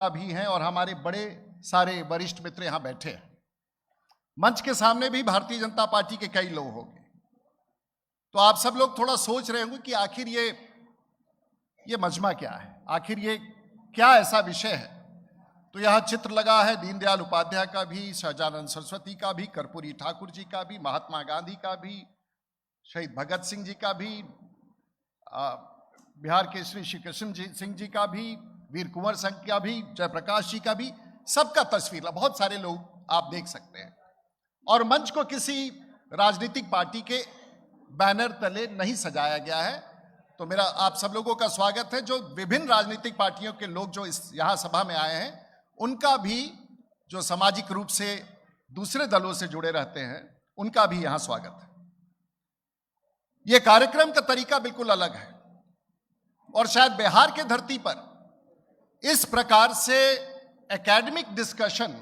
भी हैं और हमारे बड़े सारे वरिष्ठ मित्र यहां बैठे हैं। मंच के सामने भी भारतीय जनता पार्टी के कई लोग होंगे। तो आप सब लोग थोड़ा सोच रहे होंगे कि आखिर ये मजमा क्या है, आखिर ये क्या ऐसा विषय है। तो यहां चित्र लगा है दीनदयाल उपाध्याय का भी, सहजानंद सरस्वती का भी, कर्पूरी ठाकुर जी का भी, महात्मा गांधी का भी, शहीद भगत सिंह जी का भी, बिहार के श्री कृष्ण सिंह जी का भी, वीर कुंवर सिंह का भी, जयप्रकाश जी का भी, सबका तस्वीर, बहुत सारे लोग आप देख सकते हैं। और मंच को किसी राजनीतिक पार्टी के बैनर तले नहीं सजाया गया है। तो मेरा आप सब लोगों का स्वागत है। जो विभिन्न राजनीतिक पार्टियों के लोग जो इस यहाँ सभा में आए हैं, उनका भी, जो सामाजिक रूप से दूसरे दलों से जुड़े रहते हैं, उनका भी यहाँ स्वागत है। यह कार्यक्रम का तरीका बिल्कुल अलग है और शायद बिहार के धरती पर इस प्रकार से एकेडमिक डिस्कशन,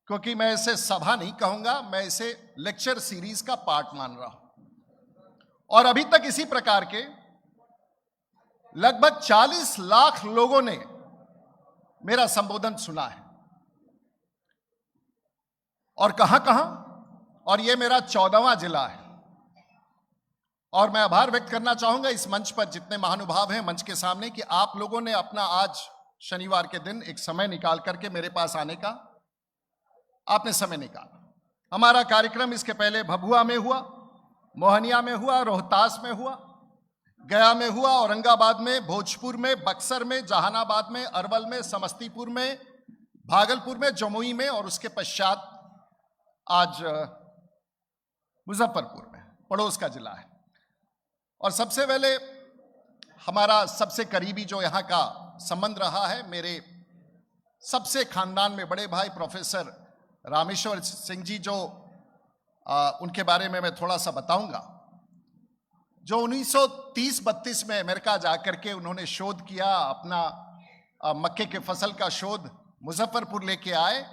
क्योंकि मैं इसे सभा नहीं कहूंगा, मैं इसे लेक्चर सीरीज का पार्ट मान रहा हूं। और अभी तक इसी प्रकार के लगभग 40 लाख लोगों ने मेरा संबोधन सुना है। और कहां कहां, और यह मेरा 14वां जिला है। और मैं आभार व्यक्त करना चाहूंगा इस मंच पर जितने महानुभाव हैं मंच के सामने, कि आप लोगों ने अपना आज शनिवार के दिन एक समय निकाल करके मेरे पास आने का आपने समय निकाला। हमारा कार्यक्रम इसके पहले भभुआ में हुआ, मोहनिया में हुआ, रोहतास में हुआ, गया में हुआ, औरंगाबाद में, भोजपुर में, बक्सर में, जहानाबाद में, अरवल में, समस्तीपुर में, भागलपुर में, जमुई में, और उसके पश्चात आज मुजफ्फरपुर में, पड़ोस का जिला है। और सबसे पहले हमारा सबसे करीबी जो यहाँ का संबंध रहा है, मेरे सबसे खानदान में बड़े भाई प्रोफेसर रामेश्वर सिंह जी, जो उनके बारे में मैं थोड़ा सा बताऊंगा, जो 1930-32 में अमेरिका जाकर के उन्होंने शोध किया, अपना मक्के के फसल का शोध मुजफ्फरपुर लेके आए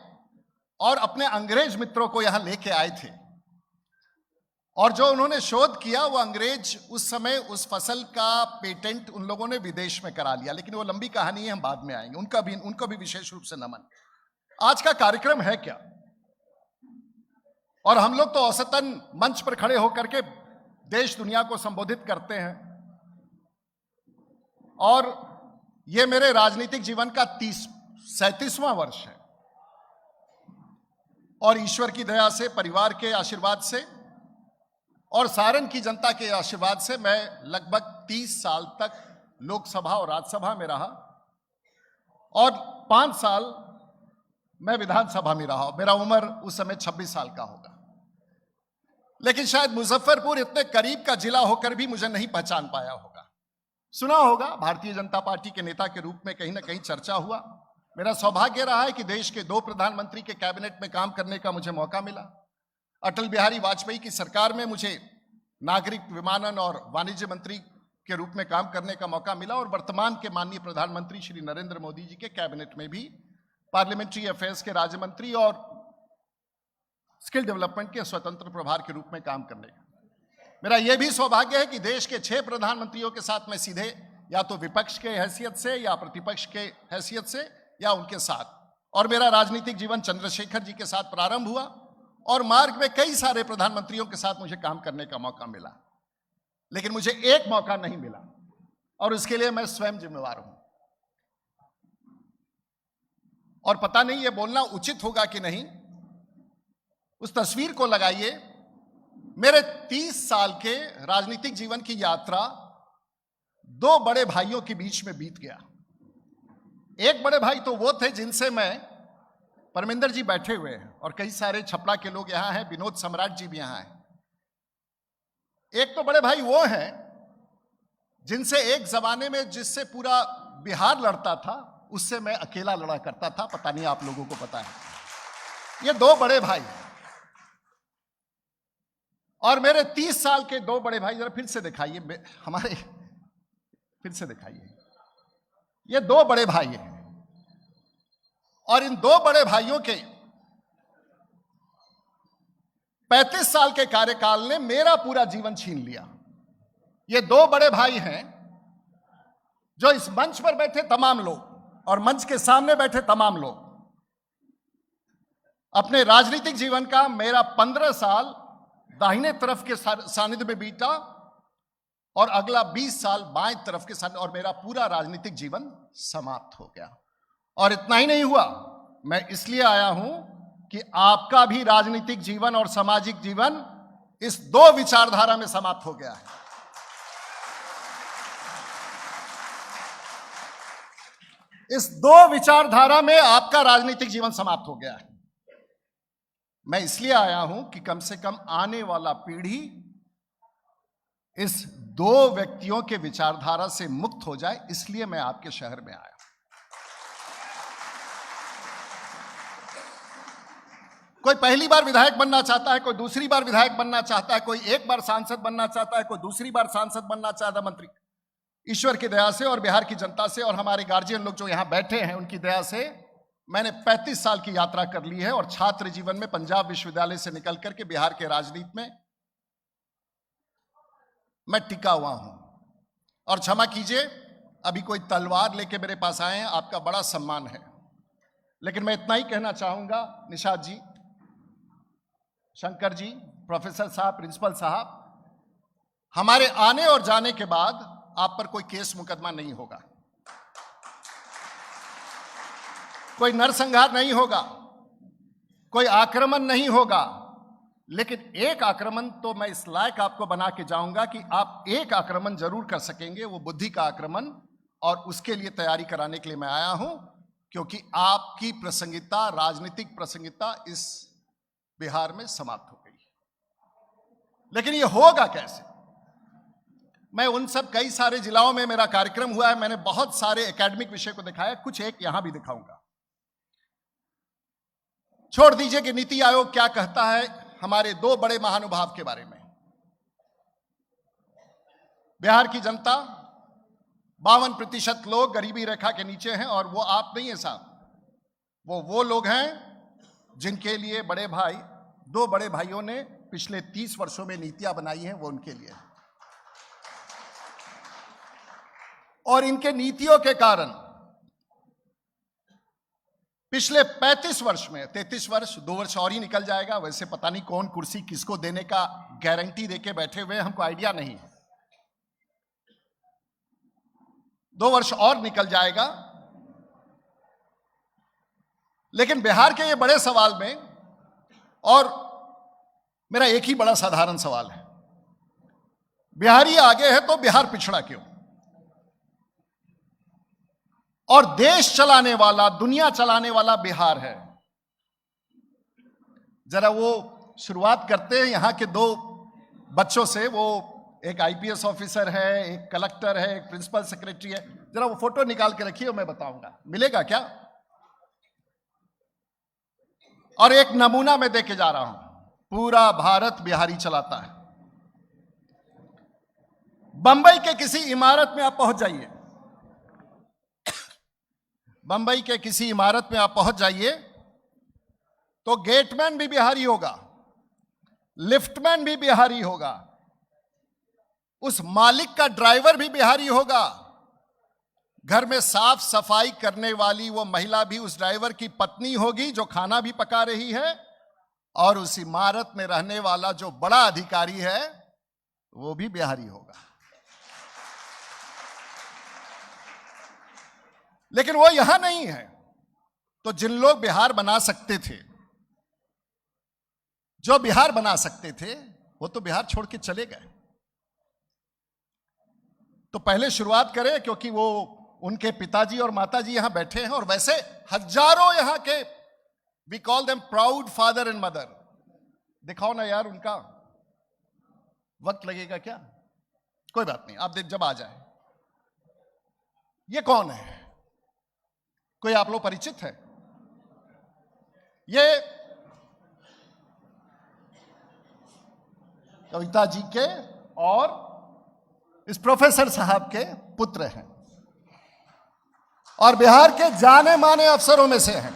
और अपने अंग्रेज मित्रों को यहां लेके आए थे। और जो उन्होंने शोध किया, वो अंग्रेज उस समय उस फसल का पेटेंट उन लोगों ने विदेश में करा लिया, लेकिन वो लंबी कहानी है, हम बाद में आएंगे। उनको भी विशेष रूप से नमन। आज का कार्यक्रम है क्या, और हम लोग तो औसतन मंच पर खड़े होकर के देश दुनिया को संबोधित करते हैं। और ये मेरे राजनीतिक जीवन का 37वां वर्ष है। और ईश्वर की दया से, परिवार के आशीर्वाद से और सारण की जनता के आशीर्वाद से मैं लगभग 30 साल तक लोकसभा और राज्यसभा में रहा और 5 साल मैं विधानसभा में रहा। मेरा उम्र उस समय 26 साल का होगा। लेकिन शायद मुजफ्फरपुर इतने करीब का जिला होकर भी मुझे नहीं पहचान पाया होगा। सुना होगा, भारतीय जनता पार्टी के नेता के रूप में कहीं ना कहीं चर्चा हुआ। मेरा सौभाग्य रहा है कि देश के 2 प्रधानमंत्री के कैबिनेट में काम करने का मुझे मौका मिला। अटल बिहारी वाजपेयी की सरकार में मुझे नागरिक विमानन और वाणिज्य मंत्री के रूप में काम करने का मौका मिला, और वर्तमान के माननीय प्रधानमंत्री श्री नरेंद्र मोदी जी के कैबिनेट में भी पार्लियामेंट्री अफेयर्स के राज्य मंत्री और स्किल डेवलपमेंट के स्वतंत्र प्रभार के रूप में काम करने का मेरा यह भी सौभाग्य है कि देश के 6 प्रधानमंत्रियों के साथ मैं सीधे या तो विपक्ष के हैसियत से या प्रतिपक्ष के हैसियत से या उनके साथ, और मेरा राजनीतिक जीवन चंद्रशेखर जी के साथ प्रारंभ हुआ और मार्ग में कई सारे प्रधानमंत्रियों के साथ मुझे काम करने का मौका मिला। लेकिन मुझे एक मौका नहीं मिला, और उसके लिए मैं स्वयं जिम्मेवार हूं। और पता नहीं ये बोलना उचित होगा कि नहीं, उस तस्वीर को लगाइए। मेरे 30 साल के राजनीतिक जीवन की यात्रा 2 बड़े भाइयों के बीच में बीत गया। एक बड़े भाई तो वो थे जिनसे मैं, परमिंदर जी बैठे हुए हैं और कई सारे छपरा के लोग यहां हैं, विनोद सम्राट जी भी यहां हैं। एक तो बड़े भाई वो हैं जिनसे एक जमाने में जिससे पूरा बिहार लड़ता था, उससे मैं अकेला लड़ा करता था। पता नहीं आप लोगों को पता है। ये 2 बड़े भाई हैं। और मेरे 30 साल के 2 बड़े भाई, जरा फिर से दिखाइए, हमारे फिर से दिखाइए। ये 2 बड़े भाई हैं, और इन 2 बड़े भाइयों के 35 साल के कार्यकाल ने मेरा पूरा जीवन छीन लिया। ये 2 बड़े भाई हैं जो इस मंच पर बैठे तमाम लोग और मंच के सामने बैठे तमाम लोग, अपने राजनीतिक जीवन का मेरा 15 साल दाहिने तरफ के सानिध्य में बीता और अगला 20 साल बाएं तरफ के सानिध्य, और मेरा पूरा राजनीतिक जीवन समाप्त हो गया। और इतना ही नहीं हुआ, मैं इसलिए आया हूं कि आपका भी राजनीतिक जीवन और सामाजिक जीवन इस दो विचारधारा में समाप्त हो गया है। इस दो विचारधारा में आपका राजनीतिक जीवन समाप्त हो गया है। मैं इसलिए आया हूं कि कम से कम आने वाला पीढ़ी इस दो व्यक्तियों के विचारधारा से मुक्त हो जाए, इसलिए मैं आपके शहर में आया। कोई पहली बार विधायक बनना चाहता है, कोई दूसरी बार विधायक बनना चाहता है, कोई एक बार सांसद बनना चाहता है, कोई दूसरी बार सांसद बनना चाहता है। मंत्री ईश्वर की दया से और बिहार की जनता से और हमारे गार्जियन लोग जो यहां बैठे हैं उनकी दया से मैंने 35 साल की यात्रा कर ली है और छात्र जीवन में पंजाब विश्वविद्यालय से निकल करके बिहार के राजनीति में मैं टिका हुआ हूं। और क्षमा कीजिए, अभी कोई तलवार लेके मेरे पास आए हैं, आपका बड़ा सम्मान है, लेकिन मैं इतना ही कहना चाहूंगा, निषाद जी, शंकर जी, प्रोफेसर साहब, प्रिंसिपल साहब, हमारे आने और जाने के बाद आप पर कोई केस मुकदमा नहीं होगा, कोई नरसंहार नहीं होगा, कोई आक्रमण नहीं होगा, लेकिन एक आक्रमण तो मैं इस लायक आपको बना के जाऊंगा कि आप एक आक्रमण जरूर कर सकेंगे, वो बुद्धि का आक्रमण, और उसके लिए तैयारी कराने के लिए मैं आया हूं, क्योंकि आपकी प्रासंगिकता, राजनीतिक प्रासंगिकता इस बिहार में समाप्त हो गई। लेकिन ये होगा कैसे? मैं उन सब कई सारे जिलाओं में मेरा कार्यक्रम हुआ है, मैंने बहुत सारे एकेडमिक विषय को दिखाया, कुछ एक यहां भी दिखाऊंगा। छोड़ दीजिए कि नीति आयोग क्या कहता है हमारे दो बड़े महानुभाव के बारे में। बिहार की जनता 52% लोग गरीबी रेखा के नीचे हैं, और वो आप नहीं है साहब, वो लोग हैं जिनके लिए बड़े भाई, दो बड़े भाइयों ने पिछले 30 वर्षों में नीतियां बनाई हैं, वो उनके लिए। और इनके नीतियों के कारण पिछले 35 वर्ष में 33 वर्ष, 2 वर्ष और ही निकल जाएगा, वैसे पता नहीं कौन कुर्सी किसको देने का गारंटी देके बैठे हुए, हमको आइडिया नहीं है। 2 वर्ष और निकल जाएगा, लेकिन बिहार के ये बड़े सवाल में, और मेरा एक ही बड़ा साधारण सवाल है, बिहारी आगे है तो बिहार पिछड़ा क्यों? और देश चलाने वाला, दुनिया चलाने वाला बिहार है। जरा वो शुरुआत करते हैं यहां के 2 बच्चों से, वो एक आईपीएस ऑफिसर है, एक कलेक्टर है, एक प्रिंसिपल सेक्रेटरी है। जरा वो फोटो निकाल के रखिए, मैं बताऊंगा मिलेगा क्या। और एक नमूना मैं देके जा रहा हूं, पूरा भारत बिहारी चलाता है। बंबई के किसी इमारत में आप पहुंच जाइए, बंबई के किसी इमारत में आप पहुंच जाइए तो गेटमैन भी बिहारी होगा, लिफ्टमैन भी बिहारी होगा, उस मालिक का ड्राइवर भी बिहारी होगा, घर में साफ सफाई करने वाली वो महिला भी उस ड्राइवर की पत्नी होगी जो खाना भी पका रही है, और उस इमारत में रहने वाला जो बड़ा अधिकारी है वो भी बिहारी होगा। लेकिन वो यहां नहीं है, तो जिन लोग बिहार बना सकते थे, जो बिहार बना सकते थे, वो तो बिहार छोड़ के चले गए। तो पहले शुरुआत करें, क्योंकि वो उनके पिताजी और माताजी यहां बैठे हैं, और वैसे हजारों यहां के, we call them proud father and mother. दिखाओ ना यार, उनका वक्त लगेगा क्या? कोई बात नहीं, आप देख जब आ जाए। ये कौन है? कोई आप लोग परिचित है? ये कविता जी के और इस प्रोफेसर साहब के पुत्र हैं, और बिहार के जाने माने अफसरों में से हैं।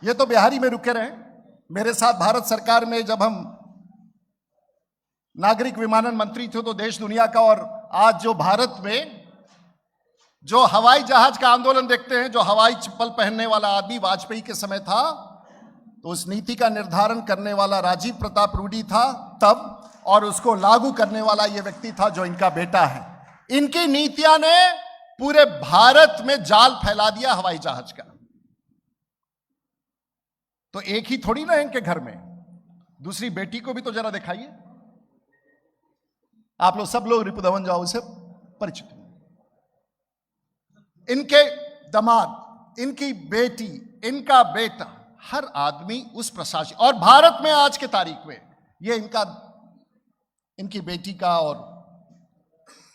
ये तो बिहारी में रुके रहे, मेरे साथ भारत सरकार में जब हम नागरिक विमानन मंत्री थे तो देश दुनिया का, और आज जो भारत में जो हवाई जहाज का आंदोलन देखते हैं, जो हवाई चप्पल पहनने वाला आदमी वाजपेयी के समय था, तो उस नीति का निर्धारण करने वाला राजीव प्रताप रूडी था तब, और उसको लागू करने वाला यह व्यक्ति था जो इनका बेटा है। इनकी नीतियां ने पूरे भारत में जाल फैला दिया हवाई जहाज का। तो एक ही थोड़ी ना इनके घर में, दूसरी बेटी को भी तो जरा दिखाइए। आप लोग सब लोग रिपुदमन जाओ से परिचित हैं। इनके दामाद, इनकी बेटी, इनका बेटा, हर आदमी उस प्रशासन, और भारत में आज के तारीख में ये इनकी बेटी का और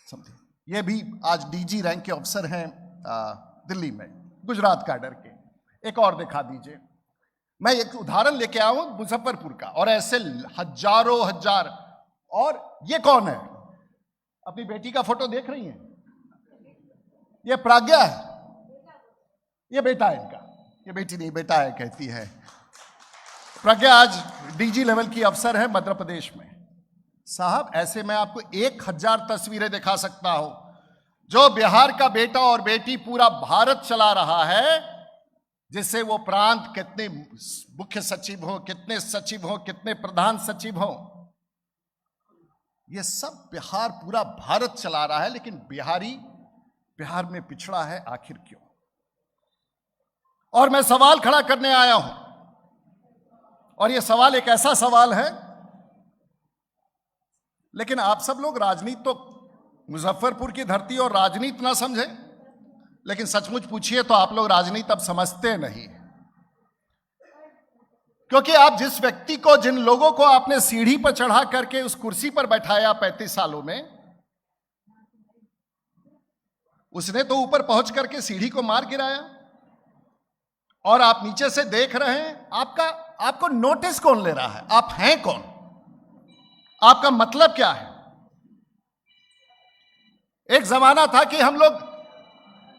समथिंग, ये भी आज डीजी रैंक के अफसर हैं दिल्ली में, गुजरात कैडर के। एक और दिखा दीजिए। मैं एक उदाहरण लेके आया हूं मुजफ्फरपुर का, और ऐसे हजारों हजार। और ये कौन है? अपनी बेटी का फोटो देख रही हैं? ये प्राज्ञा है, ये बेटा है इनका। ये बेटी नहीं, बेटा है कहती है। प्रज्ञा आज डीजी लेवल की अफसर है मध्य प्रदेश में। साहब, ऐसे मैं आपको 1000 तस्वीरें दिखा सकता हूं। जो बिहार का बेटा और बेटी पूरा भारत चला रहा है, जिससे वो प्रांत कितने मुख्य सचिव हो, कितने सचिव हो, कितने प्रधान सचिव हो, ये सब बिहार पूरा भारत चला रहा है। लेकिन बिहार में पिछड़ा है, आखिर क्यों? और मैं सवाल खड़ा करने आया हूं, और यह सवाल एक ऐसा सवाल है, लेकिन आप सब लोग राजनीति तो मुजफ्फरपुर की धरती और राजनीति ना समझे, लेकिन सचमुच पूछिए तो आप लोग राजनीति अब समझते नहीं। क्योंकि आप जिस व्यक्ति को, जिन लोगों को आपने सीढ़ी पर चढ़ा करके उस कुर्सी पर बैठाया 35 सालों में, उसने तो ऊपर पहुंच करके सीढ़ी को मार गिराया, और आप नीचे से देख रहे हैं। आपको नोटिस कौन ले रहा है? आप हैं कौन? आपका मतलब क्या है? एक जमाना था कि हम लोग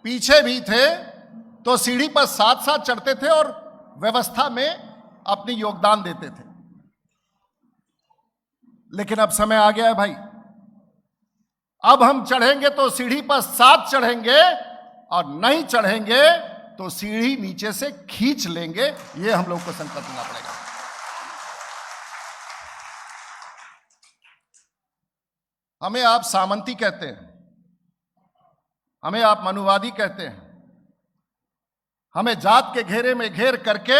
पीछे भी थे तो सीढ़ी पर साथ साथ चढ़ते थे और व्यवस्था में अपनी योगदान देते थे। लेकिन अब समय आ गया है भाई, अब हम चढ़ेंगे तो सीढ़ी पर साथ चढ़ेंगे, और नहीं चढ़ेंगे तो सीढ़ी नीचे से खींच लेंगे। ये हम लोग को संकल्प लेना पड़ेगा। हमें आप सामंती कहते हैं, हमें आप मनुवादी कहते हैं, हमें जात के घेरे में घेर करके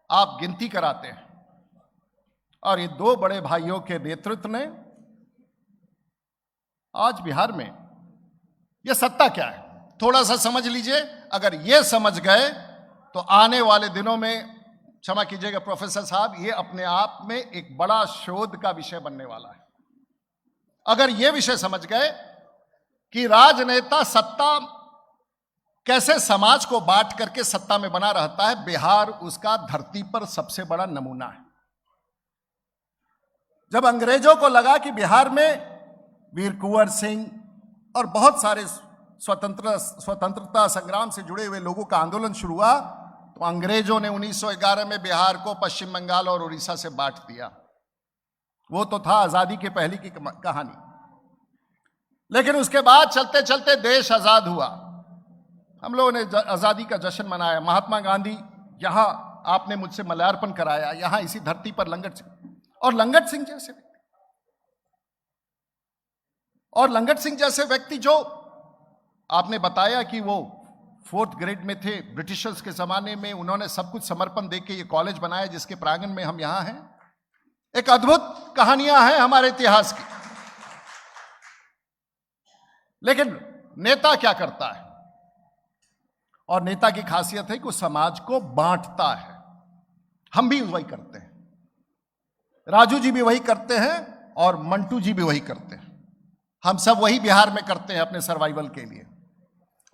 आप गिनती कराते हैं। और ये दो बड़े भाइयों के नेतृत्व ने आज बिहार में, ये सत्ता क्या है थोड़ा सा समझ लीजिए। अगर ये समझ गए तो आने वाले दिनों में, क्षमा कीजिएगा प्रोफेसर साहब, ये अपने आप में एक बड़ा शोध का विषय बनने वाला है। अगर ये विषय समझ गए कि राजनेता सत्ता कैसे समाज को बांट करके सत्ता में बना रहता है, बिहार उसका धरती पर सबसे बड़ा नमूना है। जब अंग्रेजों को लगा कि बिहार में वीर कुंवर सिंह और बहुत सारे स्वतंत्रता संग्राम से जुड़े हुए लोगों का आंदोलन शुरू हुआ, तो अंग्रेजों ने 1911 में बिहार को पश्चिम बंगाल और उड़ीसा से बांट दिया। वो तो था आजादी के पहले की कहानी। लेकिन उसके बाद चलते चलते देश आजाद हुआ। हम लोगों ने आजादी का जश्न मनाया। महात्मा गांधी, यहां आपने मुझसे माल्यार्पण कराया, यहां इसी धरती पर लंगट सिंह जैसे व्यक्ति जो आपने बताया कि वो 4th ग्रेड में थे ब्रिटिशर्स के जमाने में, उन्होंने सब कुछ समर्पण देके ये कॉलेज बनाया जिसके प्रांगण में हम यहां हैं। एक अद्भुत कहानियां हैं हमारे इतिहास की। लेकिन नेता क्या करता है? और नेता की खासियत है कि वो समाज को बांटता है। हम भी वही करते हैं, राजू जी भी वही करते हैं, और मंटू जी भी वही करते हैं। हम सब वही बिहार में करते हैं अपने सर्वाइवल के लिए।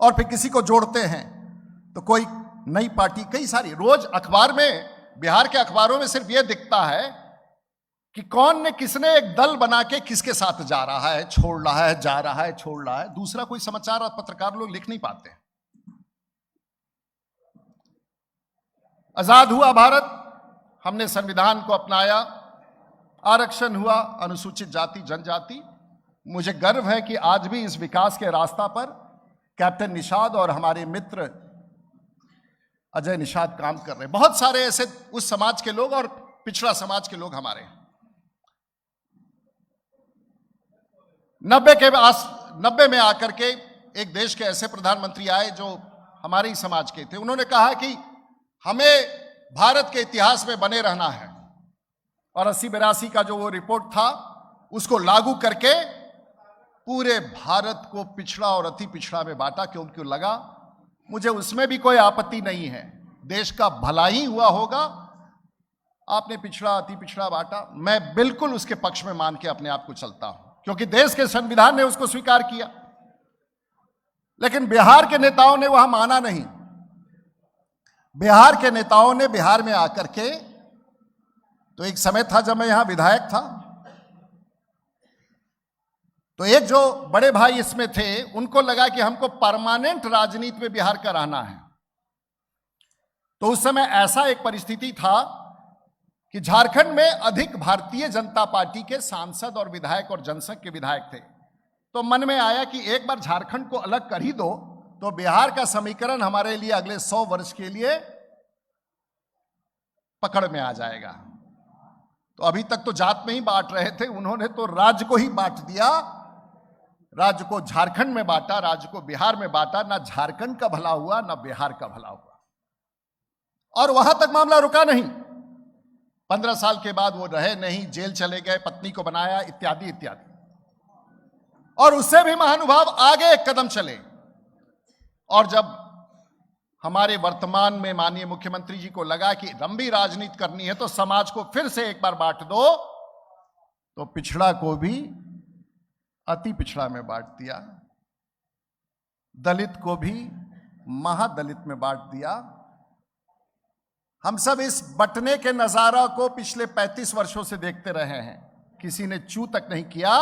और फिर किसी को जोड़ते हैं तो कोई नई पार्टी, कई सारी, रोज अखबार में, बिहार के अखबारों में सिर्फ यह दिखता है कि कौन ने, किसने एक दल बना के किसके साथ जा रहा है, छोड़ रहा है, जा रहा है, छोड़ रहा है। दूसरा कोई समाचार और पत्रकार लोग लिख नहीं पाते। आजाद हुआ भारत, हमने संविधान को अपनाया, आरक्षण हुआ, अनुसूचित जाति जनजाति। मुझे गर्व है कि आज भी इस विकास के रास्ता पर कैप्टन निषाद और हमारे मित्र अजय निषाद काम कर रहे हैं। बहुत सारे ऐसे उस समाज के लोग और पिछड़ा समाज के लोग हमारे 90 में आकर के एक देश के ऐसे प्रधानमंत्री आए जो हमारे ही समाज के थे। उन्होंने कहा कि हमें भारत के इतिहास में बने रहना है और 80-82 का जो वो रिपोर्ट था उसको लागू करके पूरे भारत को पिछड़ा और अति पिछड़ा में बांटा, क्योंकि लगा मुझे उसमें भी कोई आपत्ति नहीं है, देश का भला ही हुआ होगा। आपने पिछड़ा अति पिछड़ा बांटा, मैं बिल्कुल उसके पक्ष में मान के अपने आप को चलता हूं, क्योंकि देश के संविधान ने उसको स्वीकार किया। लेकिन बिहार के नेताओं ने वहां माना नहीं। बिहार के नेताओं ने बिहार में आकर के, तो एक समय था जब मैं यहां विधायक था, तो एक जो बड़े भाई इसमें थे उनको लगा कि हमको परमानेंट राजनीति में बिहार का रहना है। तो उस समय ऐसा एक परिस्थिति था कि झारखंड में अधिक भारतीय जनता पार्टी के सांसद और विधायक और जनसंघ के विधायक थे। तो मन में आया कि एक बार झारखंड को अलग कर ही दो तो बिहार का समीकरण हमारे लिए अगले 100 वर्ष के लिए पकड़ में आ जाएगा। तो अभी तक तो जात में ही बांट रहे थे, उन्होंने तो राज्य को ही बांट दिया। राज्य को झारखंड में बांटा, राज्य को बिहार में बांटा। ना झारखंड का भला हुआ ना बिहार का भला हुआ, और वहां तक मामला रुका नहीं। 15 साल के बाद वो रहे नहीं, जेल चले गए, पत्नी को बनाया, इत्यादि इत्यादि। और उससे भी महानुभाव आगे एक कदम चले, और जब हमारे वर्तमान में माननीय मुख्यमंत्री जी को लगा कि लंबी राजनीति करनी है तो समाज को फिर से एक बार बांट दो, तो पिछड़ा को भी अति पिछड़ा में बांट दिया, दलित को भी महादलित में बांट दिया। हम सब इस बंटने के नजारा को पिछले 35 वर्षों से देखते रहे हैं, किसी ने चू तक नहीं किया।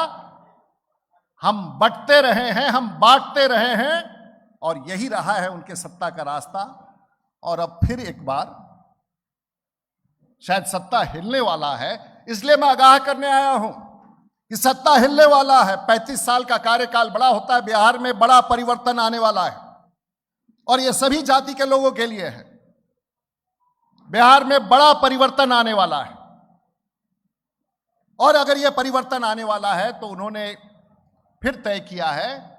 हम बंटते रहे हैं, हम बांटते रहे हैं, और यही रहा है उनके सत्ता का रास्ता। और अब फिर एक बार शायद सत्ता हिलने वाला है, इसलिए मैं आगाह करने आया हूं कि सत्ता हिलने वाला है। 35 साल का कार्यकाल बड़ा होता है, बिहार में बड़ा परिवर्तन आने वाला है, और यह सभी जाति के लोगों के लिए है। बिहार में बड़ा परिवर्तन आने वाला है, और अगर यह परिवर्तन आने वाला है तो उन्होंने फिर तय किया है,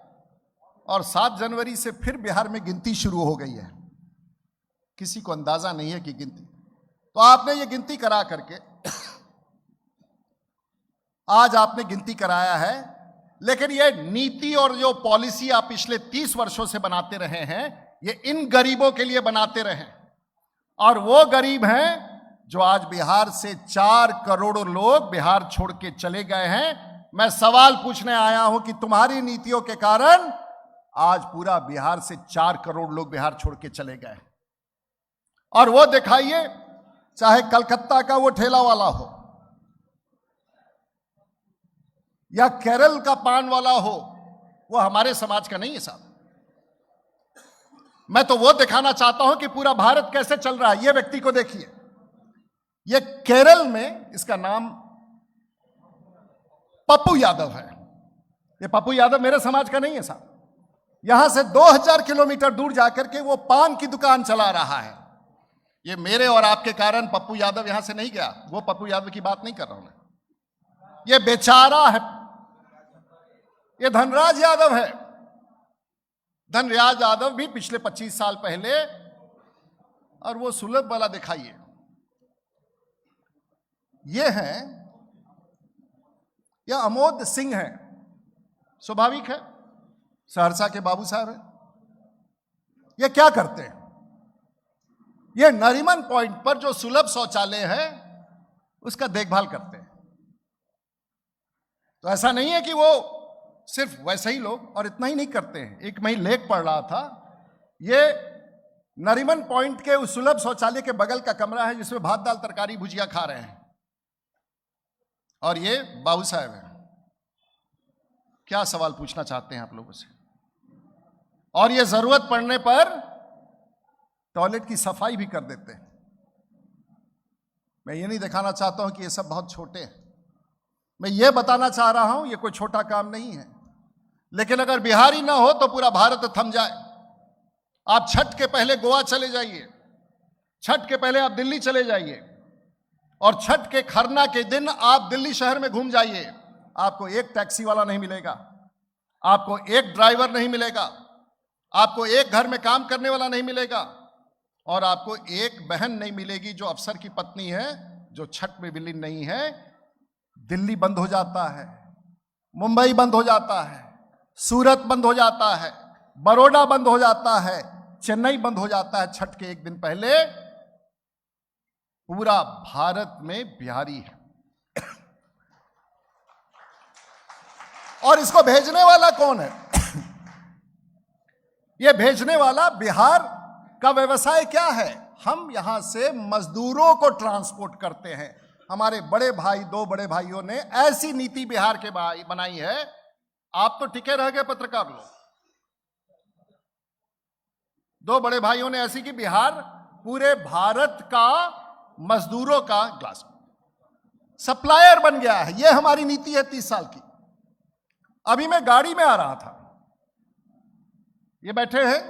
और 7 जनवरी से फिर बिहार में गिनती शुरू हो गई है। किसी को अंदाजा नहीं है कि गिनती, तो आपने ये गिनती करा करके आज आपने गिनती कराया है, लेकिन ये नीति और जो पॉलिसी आप पिछले 30 वर्षों से बनाते रहे हैं, ये इन गरीबों के लिए बनाते रहे, और वो गरीब हैं जो आज बिहार से 4 करोड़ लोग बिहार छोड़ के चले गए हैं। मैं सवाल पूछने आया हूं कि तुम्हारी नीतियों के कारण आज पूरा बिहार से 4 करोड़ लोग बिहार छोड़ के चले गए, और वो दिखाइए, चाहे कलकत्ता का वो ठेला वाला हो या केरल का पान वाला हो, वो हमारे समाज का नहीं है साहब। मैं तो वो दिखाना चाहता हूं कि पूरा भारत कैसे चल रहा है। ये व्यक्ति को देखिए, ये केरल में, इसका नाम पप्पू यादव है। ये पप्पू यादव मेरे समाज का नहीं है साहब। यहां से 2000 किलोमीटर दूर जाकर के वो पान की दुकान चला रहा है। ये मेरे और आपके कारण पप्पू यादव यहां से नहीं गया, वो पप्पू यादव की बात नहीं कर रहा हूं मैं। ये बेचारा है, ये धनराज यादव है। धनराज यादव भी पिछले 25 साल पहले, और वो सुलभ वाला दिखाइए, ये है, यह अमोद सिंह है। स्वाभाविक है, सहरसा के बाबू साहब हैं। ये क्या करते हैं? ये नरीमन पॉइंट पर जो सुलभ शौचालय है उसका देखभाल करते हैं। तो ऐसा नहीं है कि वो सिर्फ वैसे ही लोग, और इतना ही नहीं करते हैं। एक मैं लेख पढ़ रहा था, ये नरीमन पॉइंट के उस सुलभ शौचालय के बगल का कमरा है जिसमें भात दाल तरकारी भुजिया खा रहे हैं, और ये बाबू साहब हैं। क्या सवाल पूछना चाहते हैं आप लोगों से? और ये जरूरत पड़ने पर टॉयलेट की सफाई भी कर देते हैं। मैं ये नहीं दिखाना चाहता हूं कि ये सब बहुत छोटे हैं, मैं ये बताना चाह रहा हूं ये कोई छोटा काम नहीं है। लेकिन अगर बिहारी ना हो तो पूरा भारत थम जाए। आप छठ के पहले गोवा चले जाइए, छठ के पहले आप दिल्ली चले जाइए, और छठ के खरना के दिन आप दिल्ली शहर में घूम जाइए, आपको एक टैक्सी वाला नहीं मिलेगा, आपको एक ड्राइवर नहीं मिलेगा, आपको एक घर में काम करने वाला नहीं मिलेगा, और आपको एक बहन नहीं मिलेगी जो अफसर की पत्नी है, जो छठ में विलीन नहीं है। दिल्ली बंद हो जाता है, मुंबई बंद हो जाता है, सूरत बंद हो जाता है, बड़ौदा बंद हो जाता है, चेन्नई बंद हो जाता है छठ के एक दिन पहले। पूरा भारत में बिहारी है। और इसको भेजने वाला कौन है? ये भेजने वाला बिहार का व्यवसाय क्या है? हम यहां से मजदूरों को ट्रांसपोर्ट करते हैं। हमारे बड़े भाई, दो बड़े भाइयों ने ऐसी नीति बिहार के बनाई है। आप तो टिके रह गए पत्रकार लोग। दो बड़े भाइयों ने ऐसी कि बिहार पूरे भारत का मजदूरों का ग्लास सप्लायर बन गया है। यह हमारी नीति है 30 साल की। अभी मैं गाड़ी में आ रहा था, ये बैठे हैं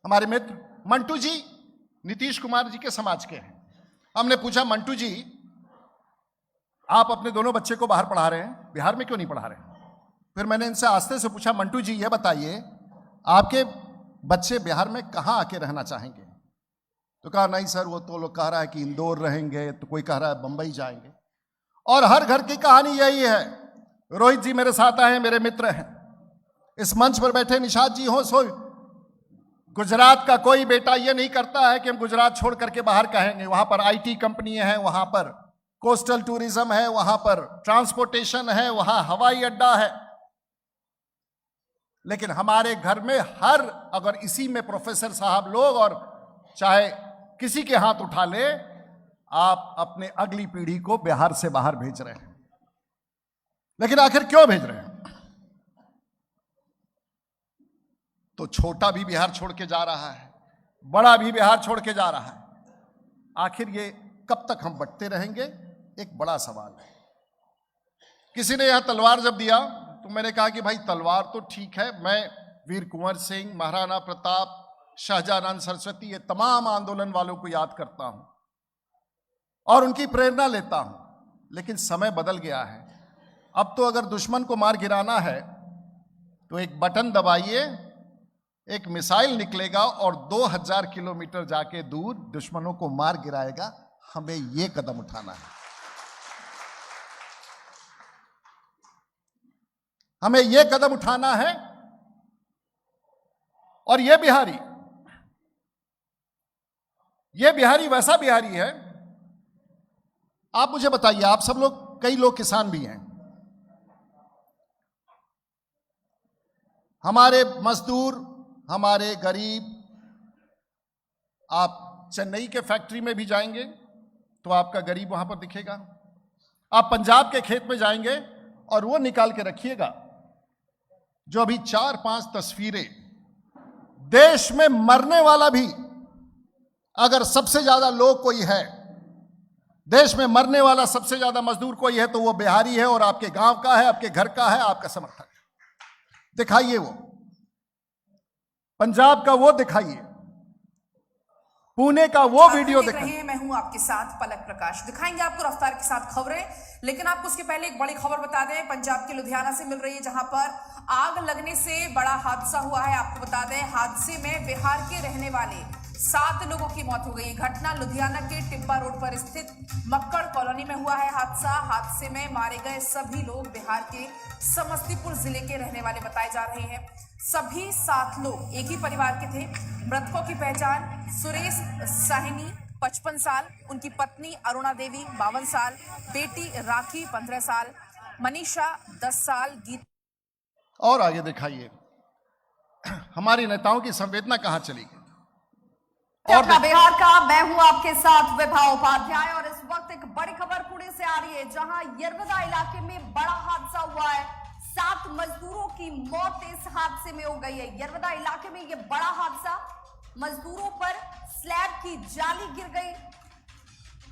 हमारे मित्र मंटू जी, नीतीश कुमार जी के समाज के हैं। हमने पूछा, मंटू जी आप अपने दोनों बच्चे को बाहर पढ़ा रहे हैं, बिहार में क्यों नहीं पढ़ा रहे हैं? फिर मैंने इनसे आस्ते से पूछा, मंटू जी ये बताइए आपके बच्चे बिहार में कहां आके रहना चाहेंगे? तो कहा नहीं सर, वो तो लोग कह रहा है कि इंदौर रहेंगे, तो कोई कह रहा है बंबई जाएंगे। और हर घर की कहानी यही है। रोहित जी मेरे साथ आए, मेरे मित्र हैं। इस मंच पर बैठे निषाद जी हो, सो गुजरात का कोई बेटा ये नहीं करता है कि हम गुजरात छोड़ करके बाहर कहेंगे। वहां पर आईटी कंपनी है, वहां पर कोस्टल टूरिज्म है, वहां पर ट्रांसपोर्टेशन है, वहां हवाई अड्डा है। लेकिन हमारे घर में हर, अगर इसी में प्रोफेसर साहब लोग और चाहे किसी के हाथ उठा ले, आप अपने अगली पीढ़ी को बिहार से बाहर भेज रहे हैं। लेकिन आखिर क्यों भेज रहे हैं? तो छोटा भी बिहार छोड़ के जा रहा है, बड़ा भी बिहार छोड़ के जा रहा है। आखिर ये कब तक हम बंटते रहेंगे? एक बड़ा सवाल है। किसी ने यहां तलवार जब दिया तो मैंने कहा कि भाई तलवार तो ठीक है, मैं वीर कुंवर सिंह, महाराणा प्रताप, शाहजहां सरस्वती, ये तमाम आंदोलन वालों को याद करता हूं और उनकी प्रेरणा लेता हूं। लेकिन समय बदल गया है। अब तो अगर दुश्मन को मार गिराना है तो एक बटन दबाइए, एक मिसाइल निकलेगा और 2000 किलोमीटर जाके दूर दुश्मनों को मार गिराएगा। हमें यह कदम उठाना है, हमें यह कदम उठाना है। और यह बिहारी वैसा बिहारी है। आप मुझे बताइए, आप सब लोग, कई लोग किसान भी हैं, हमारे मजदूर, हमारे गरीब, आप चेन्नई के फैक्ट्री में भी जाएंगे तो आपका गरीब वहां पर दिखेगा। आप पंजाब के खेत में जाएंगे और वो निकाल के रखिएगा जो अभी 4-5 तस्वीरें, देश में मरने वाला भी अगर सबसे ज्यादा लोग कोई है, देश में मरने वाला सबसे ज्यादा मजदूर कोई है तो वो बिहारी है, और आपके गांव का है, आपके घर का है, आपका समर्थक है। दिखाइए वो पंजाब का, वो दिखाइए पुणे का वो वीडियो दिखाइए। मैं हूं आपके साथ पलक प्रकाश, दिखाएंगे आपको रफ्तार के साथ खबरें। लेकिन आपको उसके पहले एक बड़ी खबर बता दें, पंजाब के लुधियाना से मिल रही है, जहां पर आग लगने से बड़ा हादसा हुआ है। आपको बता दें, हादसे में बिहार के रहने वाले 7 लोगों की मौत हो गई। घटना लुधियाना के टिब्बा रोड पर स्थित मक्कड़ कॉलोनी में हुआ है हादसा। हादसे में मारे गए सभी लोग बिहार के समस्तीपुर जिले के रहने वाले बताए जा रहे हैं। सभी 7 लोग एक ही परिवार के थे। मृतकों की पहचान सुरेश साहनी 55 साल, उनकी पत्नी अरुणा देवी 52 साल, बेटी राखी 15 साल, मनीषा 10 साल, गीत। और आगे दिखाइए हमारी नेताओं की संवेदना कहां चली गई। और बिहार का मैं हूं आपके साथ विभा उपाध्याय, और इस वक्त एक बड़ी खबर पुणे से आ रही है, जहां यरवदा इलाके में बड़ा हादसा हुआ है। 7 मजदूरों की मौत इस हादसे में हो गई है। यरवदा इलाके में यह बड़ा हादसा, मजदूरों पर स्लैब की जाली गिर गई,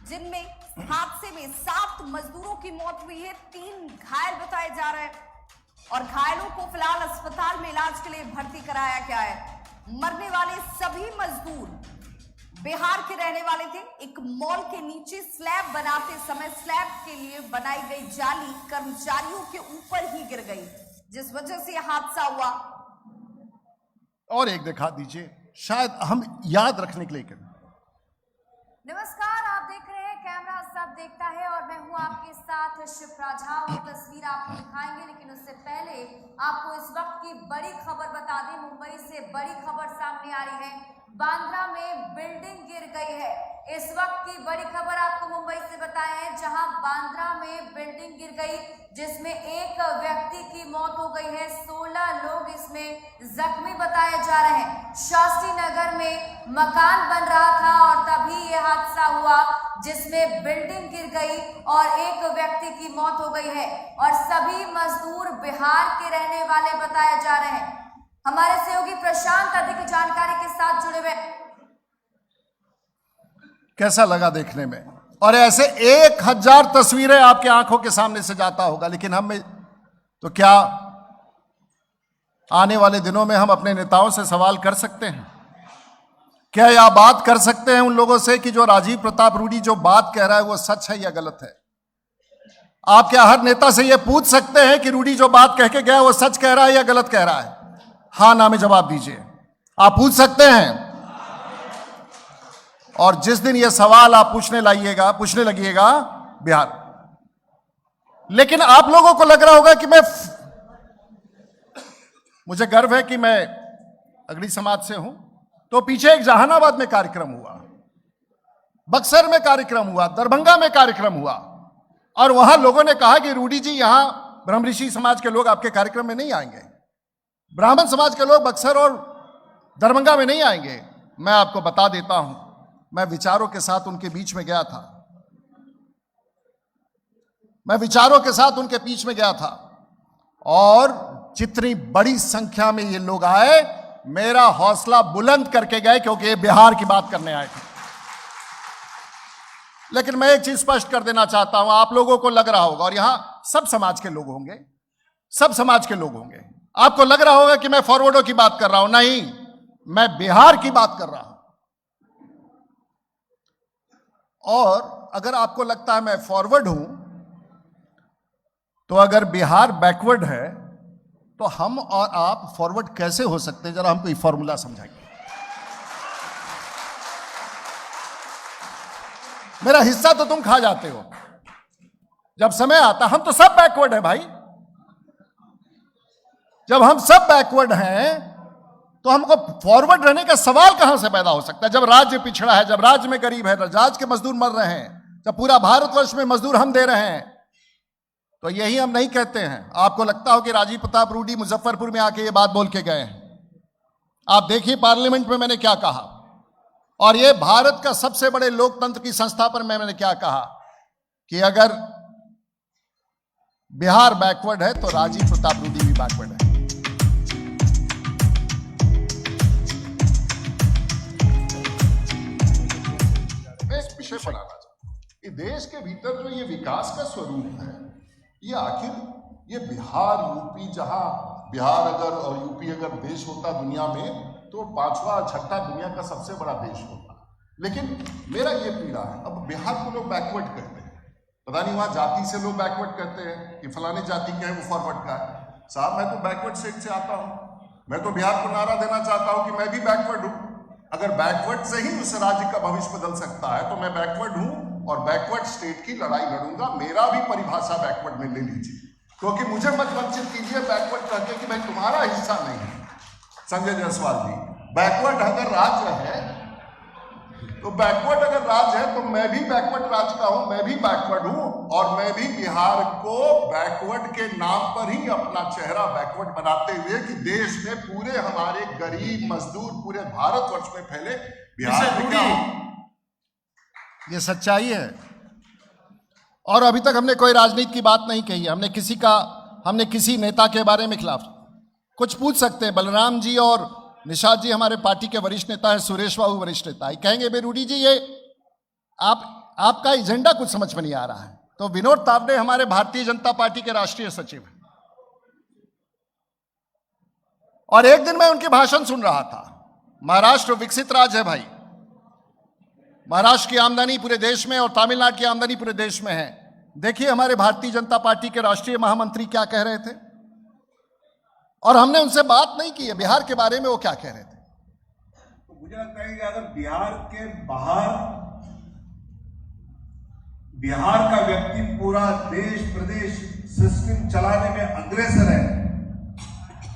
जिनमें हादसे में 7 मजदूरों की मौत हुई है, 3 घायल बताए जा रहे हैं। और घायलों को फिलहाल अस्पताल में इलाज के लिए भर्ती कराया गया है। मरने वाले सभी मजदूर बिहार के रहने वाले थे। एक मॉल के नीचे स्लैब बनाते समय स्लैब के लिए बनाई गई जाली कर्मचारियों के ऊपर ही गिर गई, जिस वजह से यह हादसा हुआ। और एक दिखा दीजिए, शायद हम याद रखने के लिए करें। नमस्कार, आप देख रहे हैं कैमरा सब देखता है और मैं हूं आपके साथ शिप्रा झा। वो तस्वीर आपको दिखाएंगे, लेकिन उससे पहले आपको इस वक्त की बड़ी खबर बता दें। मुंबई से बड़ी खबर सामने आ रही है, बांद्रा में बिल्डिंग गिर गई है। इस वक्त की बड़ी खबर आपको मुंबई से बताए हैं, जहां बांद्रा में बिल्डिंग गिर गई, जिसमें एक व्यक्ति की मौत हो गई है। 16 लोग इसमें जख्मी बताए जा रहे हैं। शास्त्री नगर में मकान बन रहा था और तभी यह हादसा हुआ, जिसमें बिल्डिंग गिर गई और एक व्यक्ति की मौत हो गई है और सभी मजदूर बिहार के रहने वाले बताए जा रहे हैं। हमारे सहयोगी प्रशांत अधिक जानकारी के साथ जुड़े हुए। कैसा लगा देखने में? और ऐसे 1000 तस्वीरें आपके आंखों के सामने से जाता होगा, लेकिन हम में तो क्या आने वाले दिनों में हम अपने नेताओं से सवाल कर सकते हैं? क्या यह बात कर सकते हैं उन लोगों से कि जो राजीव प्रताप रूडी जो बात कह रहा है वो सच है या गलत है? आप क्या हर नेता से यह पूछ सकते हैं कि रूडी जो बात कह के गया वो सच कह रहा है या गलत कह रहा है? हाँ ना में जवाब दीजिए। आप पूछ सकते हैं। और जिस दिन यह सवाल आप पूछने लगिएगा बिहार, लेकिन आप लोगों को लग रहा होगा कि मुझे गर्व है कि मैं अगड़ी समाज से हूं, तो पीछे एक जहानाबाद में कार्यक्रम हुआ, बक्सर में कार्यक्रम हुआ, दरभंगा में कार्यक्रम हुआ, और वहां लोगों ने कहा कि रूडी जी यहां ब्रह्मऋषि समाज के लोग आपके कार्यक्रम में नहीं आएंगे, ब्राह्मण समाज के लोग बक्सर और दरभंगा में नहीं आएंगे। मैं आपको बता देता हूं, मैं विचारों के साथ उनके बीच में गया था, और जितनी बड़ी संख्या में ये लोग आए, मेरा हौसला बुलंद करके गए, क्योंकि ये बिहार की बात करने आए थे। लेकिन मैं एक चीज स्पष्ट कर देना चाहता हूं, आप लोगों को लग रहा होगा, और यहां सब समाज के लोग होंगे, आपको लग रहा होगा कि मैं फॉरवर्डों की बात कर रहा हूं। नहीं, मैं बिहार की बात कर रहा हूं। और अगर आपको लगता है मैं फॉरवर्ड हूं, तो अगर बिहार बैकवर्ड है तो हम और आप फॉरवर्ड कैसे हो सकते हैं? जरा हमको ये फॉर्मूला समझाइए। मेरा हिस्सा तो तुम खा जाते हो जब समय आता। हम तो सब बैकवर्ड है भाई। जब हम सब बैकवर्ड हैं तो हमको फॉरवर्ड रहने का सवाल कहां से पैदा हो सकता है? जब राज्य पिछड़ा है, जब राज्य में गरीब है, राज्य के मजदूर मर रहे हैं, जब पूरा भारतवर्ष में मजदूर हम दे रहे हैं, तो यही हम नहीं कहते हैं। आपको लगता हो कि राजीव प्रताप रूडी मुजफ्फरपुर में आके ये बात बोल के गए हैं? आप देखिए पार्लियामेंट में मैंने क्या कहा, और ये भारत का सबसे बड़े लोकतंत्र की संस्था पर मैंने क्या कहा कि अगर बिहार बैकवर्ड है तो राजीव प्रताप रूडी भी बैकवर्ड है। विषय पर आना चाहता हूं कि देश के भीतर जो ये विकास का स्वरूप है, ये आखिर ये बिहार यूपी, जहां बिहार अगर और यूपी अगर देश होता दुनिया में तो 5वां 6ठा दुनिया का सबसे बड़ा देश होता। लेकिन मेरा ये पीड़ा है, अब बिहार को लोग बैकवर्ड कहते हैं, पता नहीं वहां जाति से लोग बैकवर्ड कहते हैं कि फलाने जाति का है वो फॉरवर्ड का है। साहब मैं तो बैकवर्ड स्टेट से आता हूं, मैं तो बिहार को नारा देना चाहता हूं कि मैं भी बैकवर्ड हूं। अगर बैकवर्ड से ही उस राज्य का भविष्य बदल सकता है तो मैं बैकवर्ड हूं और बैकवर्ड स्टेट की लड़ाई लड़ूंगा। मेरा भी परिभाषा बैकवर्ड में ले लीजिए, क्योंकि मुझे मत वंचित कीजिए बैकवर्ड कहकर कि मैं तुम्हारा हिस्सा नहीं हूं। संजय जायसवाल जी, बैकवर्ड अगर राज्य है तो बैकवर्ड अगर राज्य है तो मैं भी बैकवर्ड राज्य का हूं, मैं भी बैकवर्ड हूं, और मैं भी बिहार को बैकवर्ड के नाम पर ही अपना चेहरा बैकवर्ड बनाते हुए कि देश में पूरे हमारे गरीब मजदूर पूरे भारतवर्ष में फैले बिहार में क्या ये सच्चाई है। और अभी तक हमने कोई राजनीति की बात नहीं कही है, हमने किसी नेता के बारे में खिलाफ कुछ पूछ सकते हैं। बलराम जी और निषाद जी हमारे पार्टी के वरिष्ठ नेता हैं, सुरेश बाबू वरिष्ठ नेता है, कहेंगे बे रूडी जी ये आपका एजेंडा कुछ समझ में नहीं आ रहा है। तो विनोद तावड़े हमारे भारतीय जनता पार्टी के राष्ट्रीय सचिव हैं, और एक दिन मैं उनके भाषण सुन रहा था। महाराष्ट्र विकसित राज्य है भाई, महाराष्ट्र की आमदनी पूरे देश में और तमिलनाडु की आमदनी पूरे देश में है। देखिए हमारे भारतीय जनता पार्टी के राष्ट्रीय महामंत्री क्या कह रहे थे, और हमने उनसे बात नहीं की है बिहार के बारे में, वो क्या कह रहे थे। तो मुझे लगता है कि अगर बिहार के बाहर बिहार का व्यक्ति पूरा देश प्रदेश सिस्टम चलाने में अग्रसर है,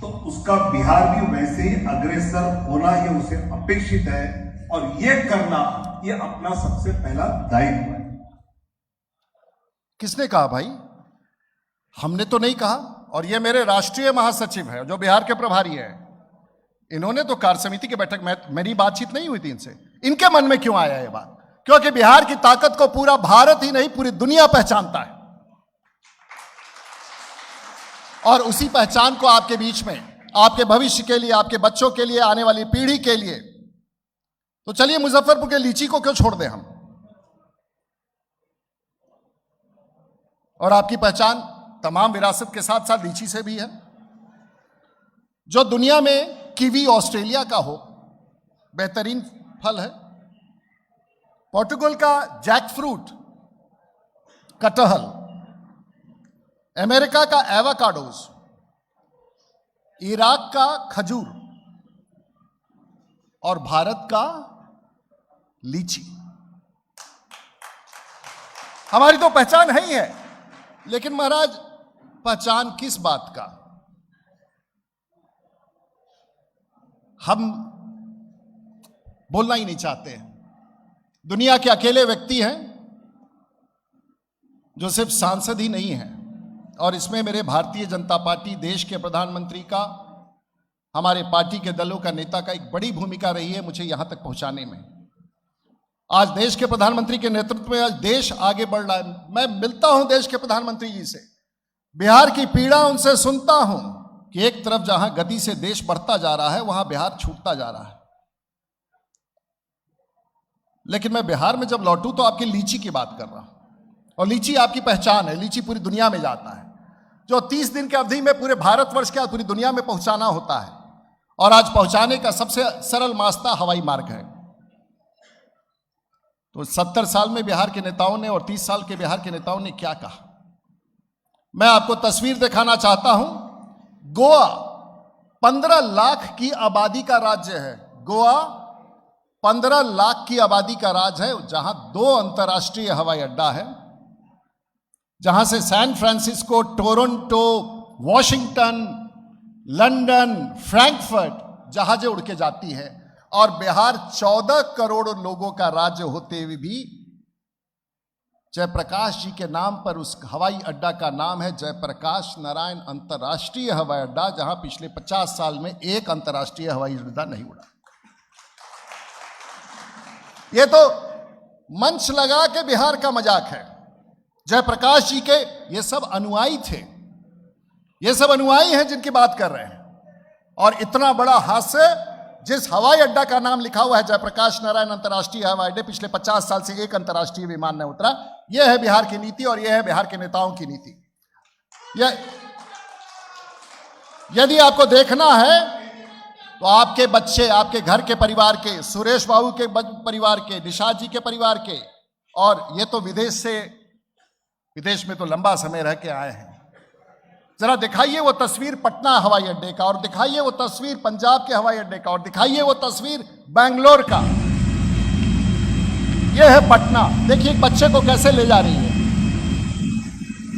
तो उसका बिहार भी वैसे ही अग्रसर होना ये उसे अपेक्षित है, और ये करना ये अपना सबसे पहला दायित्व है। किसने कहा भाई? हमने तो नहीं कहा, और ये मेरे राष्ट्रीय महासचिव है जो बिहार के प्रभारी है, इन्होंने तो कार्य समिति की बैठक में, मेरी बातचीत नहीं हुई थी इनसे। इनके मन में क्यों आया ये बात? क्योंकि बिहार की ताकत को पूरा भारत ही नहीं पूरी दुनिया पहचानता है, और उसी पहचान को आपके बीच में, आपके भविष्य के लिए, आपके बच्चों के लिए, आने वाली पीढ़ी के लिए, तो चलिए मुजफ्फरपुर के लीची को क्यों छोड़ दें हम। और आपकी पहचान तमाम विरासत के साथ साथ लीची से भी है। जो दुनिया में कीवी ऑस्ट्रेलिया का हो, बेहतरीन फल है। पोर्टुगल का जैक फ्रूट, कटहल, अमेरिका का एवोकाडोस, इराक का खजूर, और भारत का लीची। हमारी तो पहचान है ही है, लेकिन महाराज पहचान किस बात का? हम बोलना ही नहीं चाहते हैं। दुनिया के अकेले व्यक्ति हैं जो सिर्फ सांसद ही नहीं हैं, और इसमें मेरे भारतीय जनता पार्टी, देश के प्रधानमंत्री का, हमारे पार्टी के दलों का नेता का एक बड़ी भूमिका रही है मुझे यहां तक पहुंचाने में। आज देश के प्रधानमंत्री के नेतृत्व में आज देश आगे बढ़ रहा है। मैं मिलता हूं देश के प्रधानमंत्री जी से, बिहार की पीड़ा उनसे सुनता हूं कि एक तरफ जहां गति से देश बढ़ता जा रहा है, वहां बिहार छूटता जा रहा है। लेकिन मैं बिहार में जब लौटूं तो आपकी लीची की बात कर रहा हूं, और लीची आपकी पहचान है। लीची पूरी दुनिया में जाता है, जो 30 दिन की अवधि में पूरे भारतवर्ष के पूरी दुनिया में पहुंचाना होता है, और आज पहुंचाने का सबसे सरल रास्ता हवाई मार्ग है। तो 70 साल में बिहार के नेताओं ने और 30 साल के बिहार के नेताओं ने क्या कहा, मैं आपको तस्वीर दिखाना चाहता हूं। गोवा 15 लाख की आबादी का राज्य है। गोवा 15 लाख की आबादी का राज्य है, जहां 2 अंतर्राष्ट्रीय हवाई अड्डा है, जहां से San Francisco, Toronto, Washington, London, Frankfurt जहाजें उड़ के जाती है। और बिहार 14 करोड़ लोगों का राज्य होते हुए भी जयप्रकाश जी के नाम पर उस हवाई अड्डा का नाम है जयप्रकाश नारायण अंतर्राष्ट्रीय हवाई अड्डा, जहां पिछले 50 साल में एक अंतर्राष्ट्रीय हवाई अड्डा नहीं उड़ा। ये तो मंच लगा के बिहार का मजाक है। जयप्रकाश जी के ये सब अनुयायी थे, ये सब अनुयायी हैं जिनकी बात कर रहे हैं। और इतना बड़ा हादसा, जिस हवाई अड्डा का नाम लिखा हुआ है जयप्रकाश नारायण अंतर्राष्ट्रीय हवाई अड्डे, पिछले 50 साल से एक अंतर्राष्ट्रीय विमान न उतरा। यह है बिहार की नीति, और यह है बिहार के नेताओं की नीति। यदि आपको देखना है तो आपके बच्चे, आपके घर के परिवार के, सुरेश बाबू के परिवार के, निषाद जी के परिवार के, और ये तो विदेश में तो लंबा समय रह के आए हैं। जरा दिखाइए वो तस्वीर पटना हवाई अड्डे का, और दिखाइए वो तस्वीर पंजाब के हवाई अड्डे का, और दिखाइए वो तस्वीर बेंगलोर का। ये है पटना। देखिए एक बच्चे को कैसे ले जा रही है,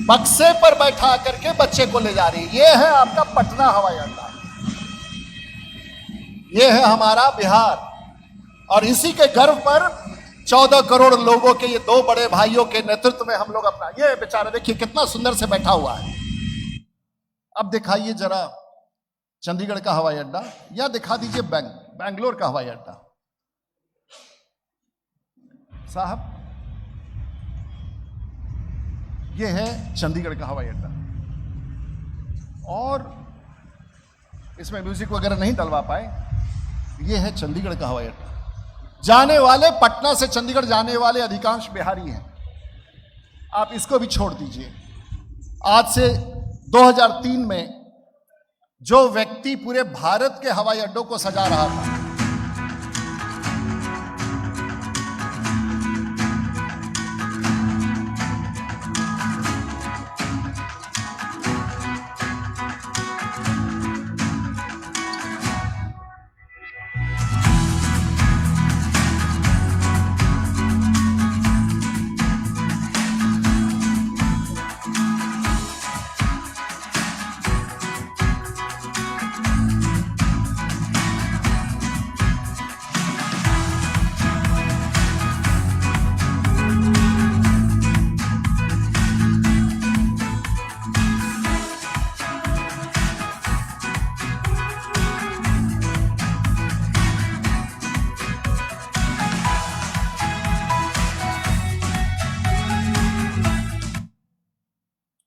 बक्से पर बैठा करके बच्चे को ले जा रही है। ये है आपका पटना हवाई अड्डा, ये है हमारा बिहार। और इसी के गर्व पर 14 करोड़ लोगों के ये 2 बड़े भाइयों के नेतृत्व में हम लोग अपना, ये बेचारा देखिए कितना सुंदर से बैठा हुआ है। अब दिखाइए जरा चंडीगढ़ का हवाई अड्डा, या दिखा दीजिए बेंगलोर का हवाई अड्डा। साहब ये है चंडीगढ़ का हवाई अड्डा, और इसमें म्यूजिक वगैरह नहीं डलवा पाए। ये है चंडीगढ़ का हवाई अड्डा। जाने वाले, पटना से चंडीगढ़ जाने वाले अधिकांश बिहारी हैं। आप इसको भी छोड़ दीजिए। आज से 2003 में जो व्यक्ति पूरे भारत के हवाई अड्डों को सजा रहा था,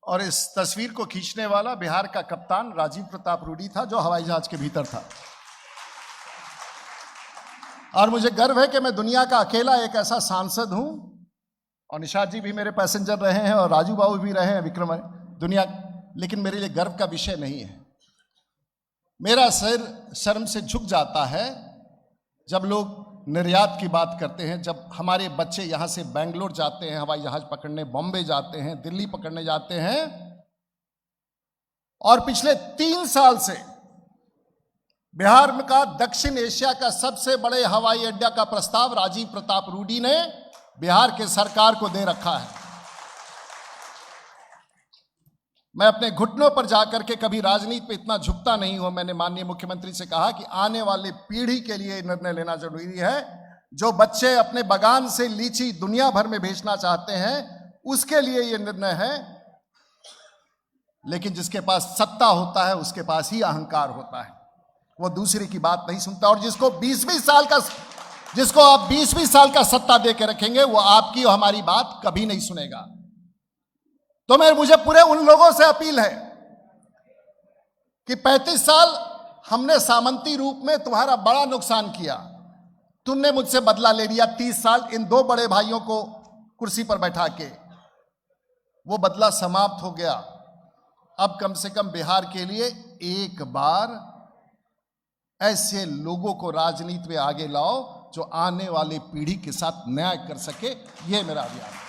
और इस तस्वीर को खींचने वाला बिहार का कप्तान राजीव प्रताप रूडी था, जो हवाई जहाज के भीतर था। और मुझे गर्व है कि मैं दुनिया का अकेला एक ऐसा सांसद हूं, और निशाद जी भी मेरे पैसेंजर रहे हैं और राजू बाबू भी रहे हैं, विक्रम दुनिया, लेकिन मेरे लिए गर्व का विषय नहीं है। मेरा सिर शर्म से झुक जाता है जब लोग निर्यात की बात करते हैं, जब हमारे बच्चे यहाँ से बेंगलोर जाते हैं हवाई जहाज पकड़ने, बॉम्बे जाते हैं, दिल्ली पकड़ने जाते हैं, और पिछले 3 साल से बिहार में का दक्षिण एशिया का सबसे बड़े हवाई अड्डा का प्रस्ताव राजीव प्रताप रूडी ने बिहार के सरकार को दे रखा है। मैं अपने घुटनों पर जाकर के कभी राजनीति पे इतना झुकता नहीं हूं। मैंने माननीय मुख्यमंत्री से कहा कि आने वाली पीढ़ी के लिए निर्णय लेना जरूरी है। जो बच्चे अपने बागान से लीची दुनिया भर में बेचना चाहते हैं, उसके लिए यह निर्णय है। लेकिन जिसके पास सत्ता होता है, उसके पास ही अहंकार होता है, वो दूसरे की बात नहीं सुनता। और जिसको 20-20 साल का सत्ता दे के रखेंगे, वो आपकी और हमारी बात कभी नहीं सुनेगा। तो मुझे पूरे उन लोगों से अपील है कि 35 साल हमने सामंती रूप में तुम्हारा बड़ा नुकसान किया, तुमने मुझसे बदला ले लिया। 30 साल इन 2 बड़े भाइयों को कुर्सी पर बैठा के वो बदला समाप्त हो गया। अब कम से कम बिहार के लिए एक बार ऐसे लोगों को राजनीति में आगे लाओ जो आने वाली पीढ़ी के साथ न्याय कर सके। यह मेरा अभियान है।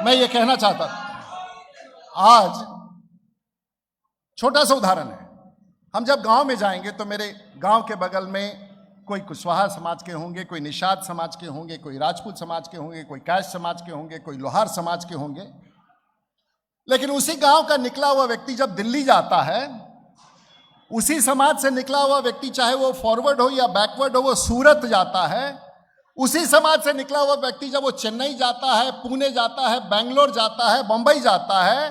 मैं ये कहना चाहता हूं, आज छोटा सा उदाहरण है। हम जब गांव में जाएंगे तो मेरे गांव के बगल में कोई कुशवाहा समाज के होंगे, कोई निषाद समाज के होंगे, कोई राजपूत समाज के होंगे, कोई कैश समाज के होंगे, कोई लोहार समाज के होंगे। लेकिन उसी गांव का निकला हुआ व्यक्ति जब दिल्ली जाता है, उसी समाज से निकला हुआ व्यक्ति, चाहे वो फॉरवर्ड हो या बैकवर्ड हो, वो सूरत जाता है। उसी समाज से निकला हुआ व्यक्ति जब वो चेन्नई जाता है, पुणे जाता है, बेंगलोर जाता है, बंबई जाता है,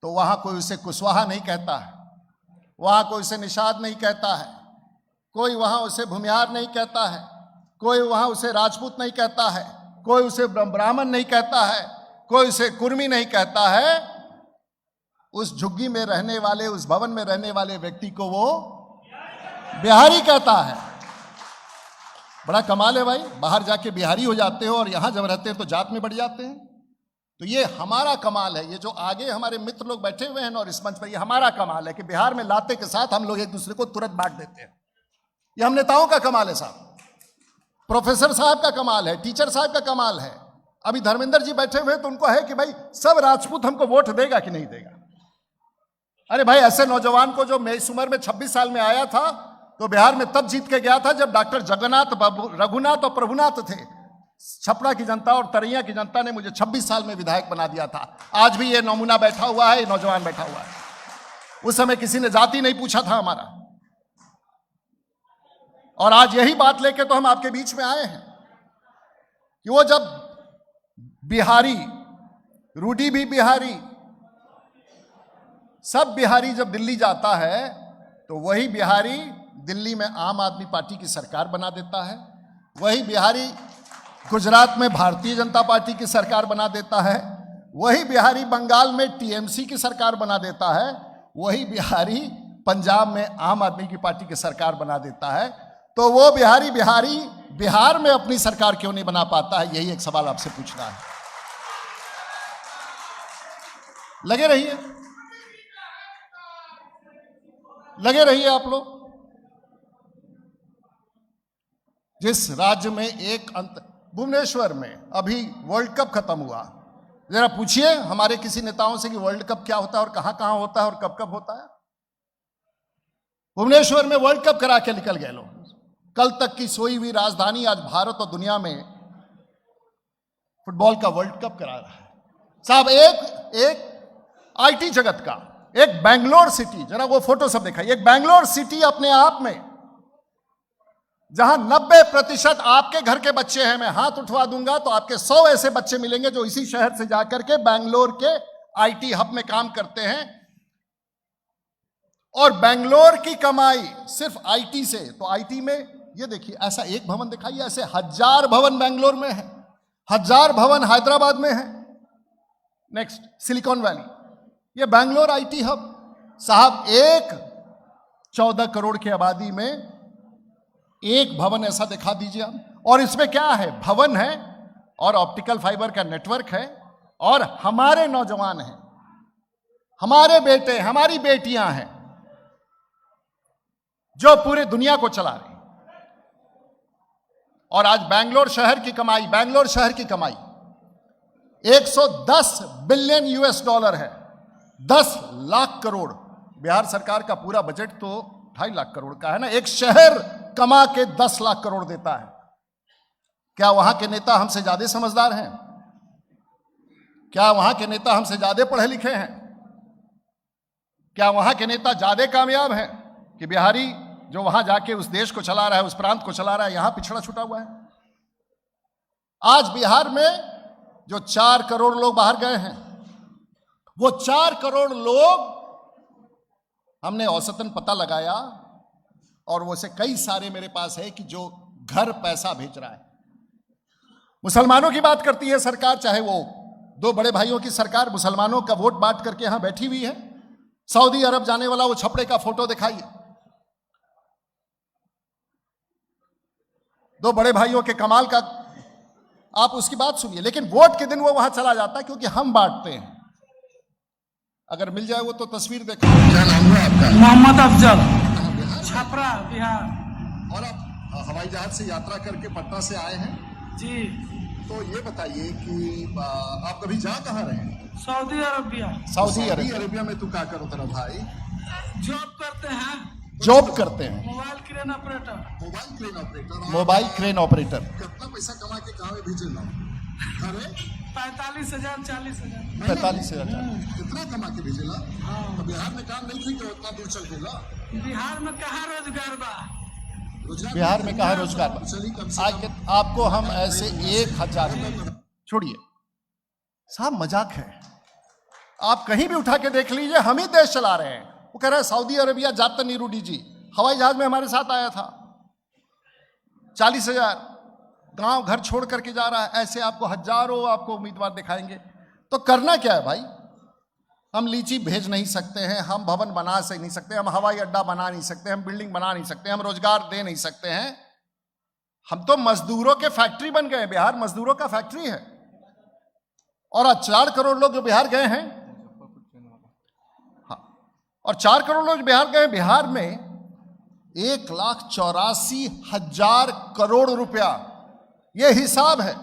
तो वहां कोई उसे कुशवाहा नहीं कहता है, वहां कोई उसे निषाद नहीं कहता है, कोई वहां उसे भूमिहार नहीं कहता है, कोई वहां उसे राजपूत नहीं कहता है, कोई उसे ब्राह्मण नहीं कहता है, कोई उसे कुर्मी नहीं कहता है। उस झुग्गी में रहने वाले, उस भवन में रहने वाले व्यक्ति को वो बिहारी कहता है। बड़ा कमाल है भाई, बाहर जाके बिहारी हो जाते हो और यहां जब रहते हैं तो जात में बढ़ जाते हैं। तो ये हमारा कमाल है। ये जो आगे हमारे मित्र लोग बैठे हुए हैं और इस मंच पर, ये हमारा कमाल है कि बिहार में लाते के साथ हम लोग एक दूसरे को तुरंत बांट देते हैं। ये हम नेताओं का कमाल है साहब, प्रोफेसर साहब का कमाल है, टीचर साहब का कमाल है। अभी धर्मेंद्र जी बैठे हुए तो उनको है कि भाई सब राजपूत हमको वोट देगा कि नहीं देगा। अरे भाई, ऐसे नौजवान को जो मैं इस उम्र में 26 साल में आया था तो बिहार में तब जीत के गया था जब डॉक्टर जगन्नाथ रघुनाथ और प्रभुनाथ थे। छपरा की जनता और तरैया की जनता ने मुझे 26 साल में विधायक बना दिया था। आज भी ये नमूना बैठा हुआ है, ये नौजवान बैठा हुआ है। उस समय किसी ने जाति नहीं पूछा था हमारा, और आज यही बात लेके तो हम आपके बीच में आए हैं कि वो जब बिहारी, रूडी भी बिहारी, सब बिहारी जब दिल्ली जाता है तो वही बिहारी दिल्ली में आम आदमी पार्टी की सरकार बना देता है, वही बिहारी गुजरात में भारतीय जनता पार्टी की सरकार बना देता है, वही बिहारी बंगाल में टीएमसी की सरकार बना देता है, वही बिहारी पंजाब में आम आदमी की पार्टी की सरकार बना देता है। तो वो बिहारी बिहार में अपनी सरकार क्यों नहीं बना पाता है, यही एक सवाल आपसे पूछना है। लगे रहिए आप लोग। जिस राज्य में भुवनेश्वर में अभी वर्ल्ड कप खत्म हुआ, जरा पूछिए हमारे किसी नेताओं से कि वर्ल्ड कप क्या होता है और कहां कहां होता है और कब कब होता है। भुवनेश्वर में वर्ल्ड कप करा के निकल गए लोग। कल तक की सोई हुई राजधानी आज भारत और दुनिया में फुटबॉल का वर्ल्ड कप करा रहा है। साहब एक आईटी जगत का एक बेंगलोर सिटी, जरा वो फोटो सब दिखाइए। एक बेंगलोर सिटी अपने आप में, जहां 90% आपके घर के बच्चे हैं, मैं हाथ उठवा दूंगा तो आपके 100 ऐसे बच्चे मिलेंगे जो इसी शहर से जाकर के बेंगलोर के आईटी हब में काम करते हैं। और बेंगलोर की कमाई सिर्फ आईटी से, तो आईटी में ये देखिए, ऐसा एक भवन दिखाइए, ऐसे 1000 भवन बेंगलोर में है, 1000 भवन हैदराबाद में है। नेक्स्ट सिलिकॉन वैली, ये बेंगलोर आईटी हब। साहब 14 करोड़ की आबादी में एक भवन ऐसा दिखा दीजिए आप। और इसमें क्या है, भवन है और ऑप्टिकल फाइबर का नेटवर्क है और हमारे नौजवान हैं, हमारे बेटे, हमारी बेटियां हैं जो पूरी दुनिया को चला रही। और आज बेंगलोर शहर की कमाई 110 बिलियन यूएस डॉलर है, 10 लाख करोड़। बिहार सरकार का पूरा बजट तो 2.5 लाख करोड़ का है ना। एक शहर कमा के 10 लाख करोड़ देता है। क्या वहां के नेता हमसे ज्यादा समझदार हैं? क्या वहां के नेता हमसे ज्यादा पढ़े लिखे हैं? क्या वहां के नेता ज्यादा कामयाब हैं कि बिहारी जो वहां जाके उस देश को चला रहा है, उस प्रांत को चला रहा है, यहां पिछड़ा छूटा हुआ है? आज बिहार में जो 4 करोड़ लोग बाहर गए हैं, वो 4 करोड़ लोग हमने औसतन पता लगाया, और वो से कई सारे मेरे पास है कि जो घर पैसा भेज रहा है। मुसलमानों की बात करती है सरकार, चाहे वो 2 बड़े भाइयों की सरकार मुसलमानों का वोट बांट करके यहां बैठी हुई है। सऊदी अरब जाने वाला वो छपड़े का फोटो दिखाइए, 2 बड़े भाइयों के कमाल का, आप उसकी बात सुनिए। लेकिन वोट के दिन वो वहां चला जाता है क्योंकि हम बांटते हैं। अगर मिल जाए वो तो तस्वीर देखो। क्या नाम हुआ आपका? मोहम्मद अफजल, छपरा, बिहार। और आप हवाई जहाज से यात्रा करके पटना से आए हैं जी। तो ये बताइए कि आप कभी जा कहाँ रहे हैं? Saudi Arabia. सऊदी अरेबिया में तू क्या करो तेरा भाई? जॉब करते हैं। Mobile crane operator. Mobile crane operator. कितना पैसा कमा के गाँव में भेजे लो? अरे 45,000 40,000। 45,000 कितना कमा के भेजेला? तो बिहार में काम नहीं थी कि उतना दूर चल गेला? बिहार में कहाँ रोजगार बा? बिहार में कहाँ रोजगार बा? आपको हम ऐसे 1000 छोड़िए साहब, मजाक है। आप कहीं भी उठा के देख लीजिए, हम ही देश चला रहे हैं। वो कह रहा है सऊदी अरेबिया जाता नहीं, रूडी जी हवाई जहाज में हमारे साथ आया था, 40,000 गांव घर छोड़ करके जा रहा है। ऐसे आपको हजारों आपको उम्मीदवार दिखाएंगे। तो करना क्या है भाई? हम लीची भेज नहीं सकते हैं, हम भवन बना से नहीं सकते, हम हवाई अड्डा बना नहीं सकते, हम बिल्डिंग बना नहीं सकते, हम रोजगार दे नहीं सकते हैं। हम तो मजदूरों के फैक्ट्री बन गए। बिहार मजदूरों का फैक्ट्री है। और आज 4 करोड़ लोग जो बिहार गए हैं, हाँ, और 4 करोड़ लोग बिहार गए। बिहार में 1,84,000 करोड़ रुपया, ये हिसाब है।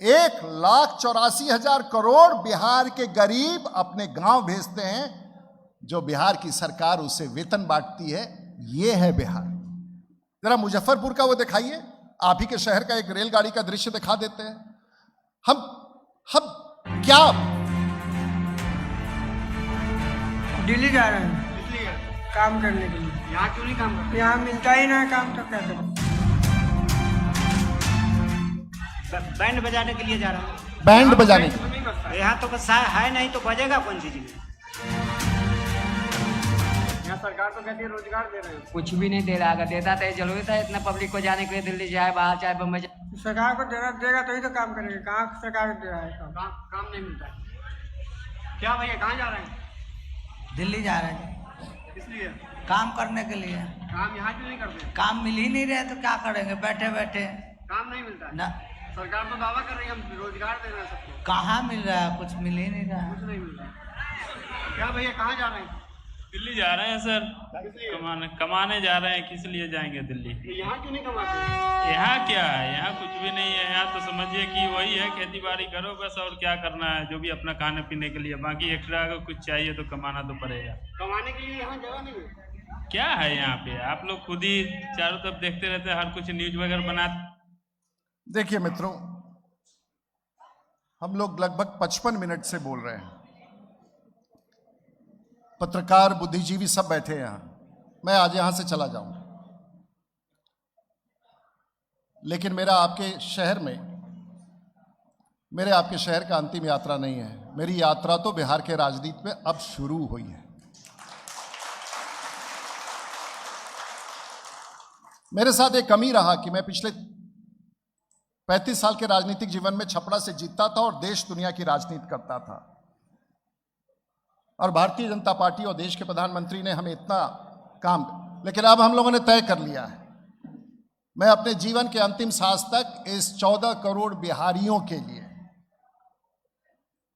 1,84,000 करोड़ बिहार के गरीब अपने गांव भेजते हैं, जो बिहार की सरकार उससे वेतन बांटती है। ये है बिहार। जरा मुजफ्फरपुर का वो दिखाइए, आप ही के शहर का एक रेलगाड़ी का दृश्य दिखा देते हैं। हम क्या दिल्ली जा रहे हैं काम करने के लिए। यहाँ क्यों नहीं काम करते? यहाँ मिलता ही ना काम, तो क्या करें? बैंड बजाने के लिए जा रहा हूँ। बैंड बजाने यहाँ तो बस है नहीं तो बजेगा कौन चीज में? यहाँ सरकार तो कहती है रोजगार दे रहे हैं। कुछ भी नहीं दे रहा। अगर देता तो जरूरी था इतना पब्लिक को जाने के लिए दिल्ली जाए, बाहर चाहे बम्बई जाए। सरकार को देगा तो ही तो काम करेंगे। कहाँ सरकार दे रहा है? काम नहीं मिलता है। क्या भैया कहाँ जा रहे हैं? दिल्ली जा रहे हैं इसलिए काम करने के लिए। काम यहाँ क्यों नहीं करते? काम मिल ही नहीं रहे तो क्या करेंगे बैठे बैठे। काम नहीं मिलता है? ना सरकार तो दावा कर रही है हम रोजगार दे रहे हैं सबको। कहाँ मिल रहा है, कुछ मिल ही नहीं रहा है। कुछ नहीं मिल रहा। क्या भैया कहाँ जा रहे हैं? दिल्ली जा रहे हैं सर, कमाने जा रहे हैं। किस लिए जाएंगे दिल्ली? यहाँ क्यों नहीं कमाते? यहाँ क्या है, यहाँ कुछ भी नहीं है। यहाँ तो समझिए कि वही है, खेती बाड़ी करो बस, और क्या करना है, जो भी अपना खाने पीने के लिए। बाकी एक्स्ट्रा अगर कुछ चाहिए तो कमाना तो पड़ेगा। कमाने के लिए यहाँ जगह नहीं है? क्या है यहाँ पे, आप लोग खुद ही चारों तरफ देखते रहते हैं, हर कुछ न्यूज वगैरह बनाते। देखिए मित्रों, हम लोग लगभग 55 मिनट से बोल रहे हैं। पत्रकार, बुद्धिजीवी सब बैठे हैं यहां। मैं आज यहां से चला जाऊंगा, लेकिन मेरा आपके शहर में, मेरे आपके शहर का अंतिम यात्रा नहीं है। मेरी यात्रा तो बिहार के राजनीति में अब शुरू हुई है। मेरे साथ एक कमी रहा कि मैं पिछले 35 साल के राजनीतिक जीवन में छपरा से जीतता था और देश दुनिया की राजनीति करता था, और भारतीय जनता पार्टी और देश के प्रधानमंत्री ने हमें इतना काम, लेकिन अब हम लोगों ने तय कर लिया है, मैं अपने जीवन के अंतिम सांस तक इस 14 करोड़ बिहारियों के लिए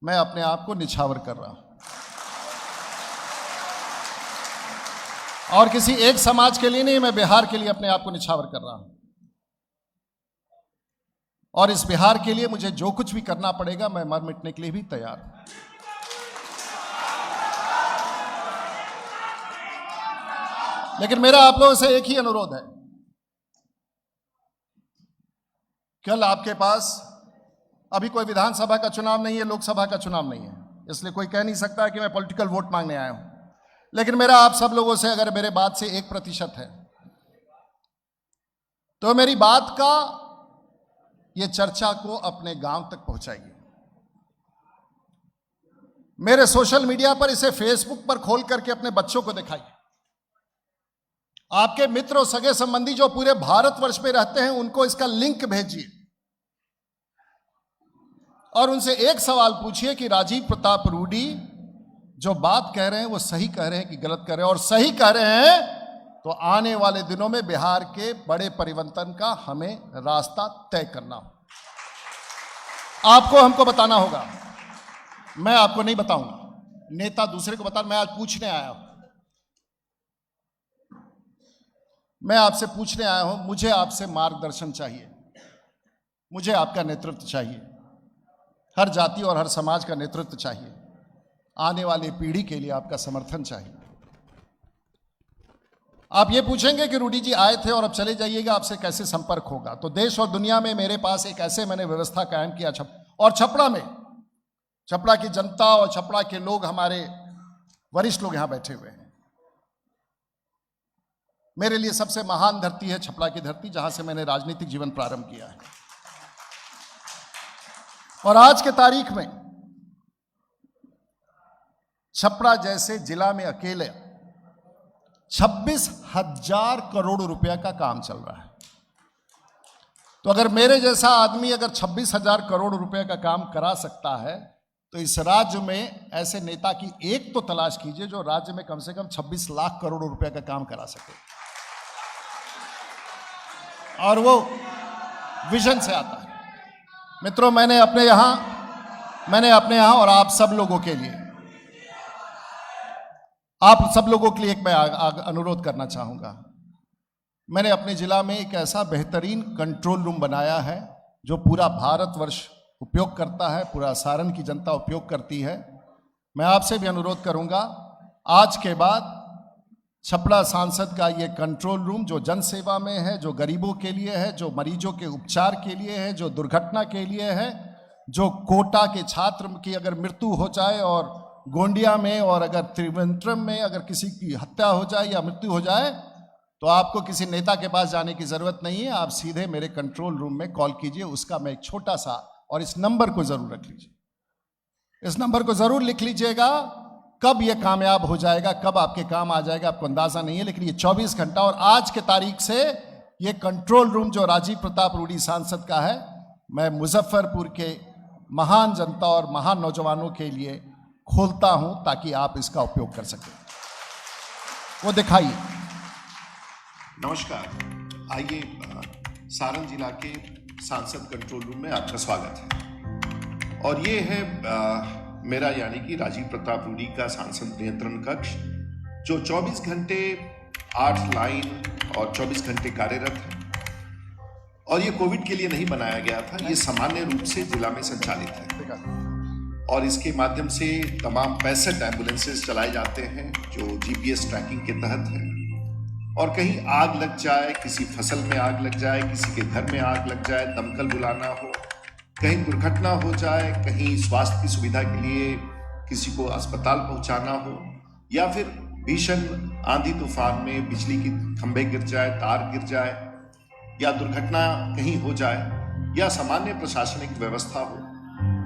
मैं अपने आप को निछावर कर रहा हूं, और किसी एक समाज के लिए नहीं, मैं बिहार के लिए अपने आप को निछावर कर रहा हूं। और इस बिहार के लिए मुझे जो कुछ भी करना पड़ेगा, मैं मर मिटने के लिए भी तैयार हूं। लेकिन मेरा आप लोगों से एक ही अनुरोध है, कल आपके पास, अभी कोई विधानसभा का चुनाव नहीं है, लोकसभा का चुनाव नहीं है, इसलिए कोई कह नहीं सकता कि मैं पॉलिटिकल वोट मांगने आया हूं। लेकिन मेरा आप सब लोगों से, अगर मेरे बात से 1% है, तो मेरी बात का ये चर्चा को अपने गांव तक पहुंचाइए। मेरे सोशल मीडिया पर इसे फेसबुक पर खोल करके अपने बच्चों को दिखाइए। आपके मित्र और सगे संबंधी जो पूरे भारतवर्ष में रहते हैं, उनको इसका लिंक भेजिए और उनसे एक सवाल पूछिए कि राजीव प्रताप रूडी जो बात कह रहे हैं वो सही कह रहे हैं कि गलत कह रहे हैं, और सही कह रहे हैं तो आने वाले दिनों में बिहार के बड़े परिवर्तन का हमें रास्ता तय करना हो। आपको हमको बताना होगा, मैं आपको नहीं बताऊंगा, नेता दूसरे को बता। मैं आज पूछने आया हूं, मैं आपसे पूछने आया हूं, मुझे आपसे मार्गदर्शन चाहिए, मुझे आपका नेतृत्व चाहिए, हर जाति और हर समाज का नेतृत्व चाहिए, आने वाली पीढ़ी के लिए आपका समर्थन चाहिए। आप ये पूछेंगे कि रूडी जी आए थे और अब चले जाइएगा, आपसे कैसे संपर्क होगा? तो देश और दुनिया में मेरे पास एक ऐसे मैंने व्यवस्था कायम किया और छपरा में, छपरा की जनता और छपरा के लोग, हमारे वरिष्ठ लोग यहां बैठे हुए हैं। मेरे लिए सबसे महान धरती है छपरा की धरती, जहां से मैंने राजनीतिक जीवन प्रारंभ किया है। और आज के तारीख में छपरा जैसे जिला में अकेले 26,000 करोड़ रुपया का काम चल रहा है। तो अगर मेरे जैसा आदमी अगर 26,000 करोड़ रुपए का काम करा सकता है, तो इस राज्य में ऐसे नेता की एक तो तलाश कीजिए जो राज्य में कम से कम 26 लाख करोड़ रुपए का काम करा सके, और वो विजन से आता है। मित्रों, मैंने अपने यहां और आप सब लोगों के लिए, आप सब लोगों के लिए एक मैं अनुरोध करना चाहूंगा। मैंने अपने जिला में एक ऐसा बेहतरीन कंट्रोल रूम बनाया है जो पूरा भारतवर्ष उपयोग करता है, पूरा सारण की जनता उपयोग करती है। मैं आपसे भी अनुरोध करूंगा, आज के बाद छपरा सांसद का ये कंट्रोल रूम जो जन सेवा में है, जो गरीबों के लिए है, जो मरीजों के उपचार के लिए है, जो दुर्घटना के लिए है, जो कोटा के छात्र की अगर मृत्यु हो जाए और गोंडिया में और अगर त्रिवेंद्रम में अगर किसी की हत्या हो जाए या मृत्यु हो जाए, तो आपको किसी नेता के पास जाने की जरूरत नहीं है, आप सीधे मेरे कंट्रोल रूम में कॉल कीजिए। उसका मैं एक छोटा सा, और इस नंबर को जरूर रख लीजिए, इस नंबर को जरूर लिख लीजिएगा। कब यह कामयाब हो जाएगा, कब आपके काम आ जाएगा, आपको अंदाजा नहीं है, लेकिन ये 24 घंटा, और आज के तारीख से ये कंट्रोल रूम जो राजीव प्रताप रूडी सांसद का है, मैं मुजफ्फरपुर के महान जनता और महान नौजवानों के लिए खोलता हूं ताकि आप इसका उपयोग कर सकें। वो दिखाइए, नमस्कार। आइए सारण जिला के सांसद कंट्रोल रूम में आपका स्वागत है। और ये है मेरा यानी कि राजीव प्रताप रूडी का सांसद नियंत्रण कक्ष, जो 24 घंटे 8 लाइन और 24 घंटे कार्यरत है। और ये कोविड के लिए नहीं बनाया गया था, ये सामान्य रूप से जिला में संचालित है। और इसके माध्यम से तमाम 65 एम्बुलेंसेस चलाए जाते हैं जो GPS ट्रैकिंग के तहत है। और कहीं आग लग जाए, किसी फसल में आग लग जाए, किसी के घर में आग लग जाए, दमकल बुलाना हो, कहीं दुर्घटना हो जाए, कहीं स्वास्थ्य की सुविधा के लिए किसी को अस्पताल पहुंचाना हो, या फिर भीषण आंधी तूफान में बिजली की खंभे गिर जाए, तार गिर जाए, या दुर्घटना कहीं हो जाए, या सामान्य प्रशासनिक व्यवस्था हो,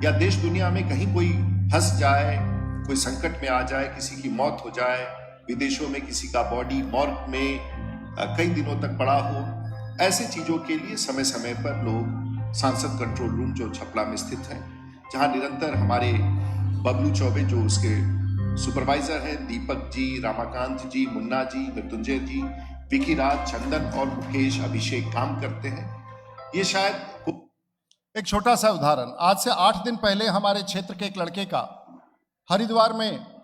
या देश दुनिया में कहीं कोई फंस जाए, कोई संकट में आ जाए, किसी की मौत हो जाए, विदेशों में किसी का बॉडी मॉर्ग में कई दिनों तक पड़ा हो, ऐसे चीजों के लिए समय समय पर लोग सांसद कंट्रोल रूम जो छपरा में स्थित है, जहां निरंतर हमारे बबलू चौबे जो उसके सुपरवाइजर हैं, दीपक जी, रामाकांत जी, मुन्ना जी, मृत्युंजय जी, विकी राज, चंदन और मुकेश, अभिषेक काम करते हैं। ये शायद एक छोटा सा उदाहरण, आज से 8 दिन पहले हमारे क्षेत्र के एक लड़के का हरिद्वार में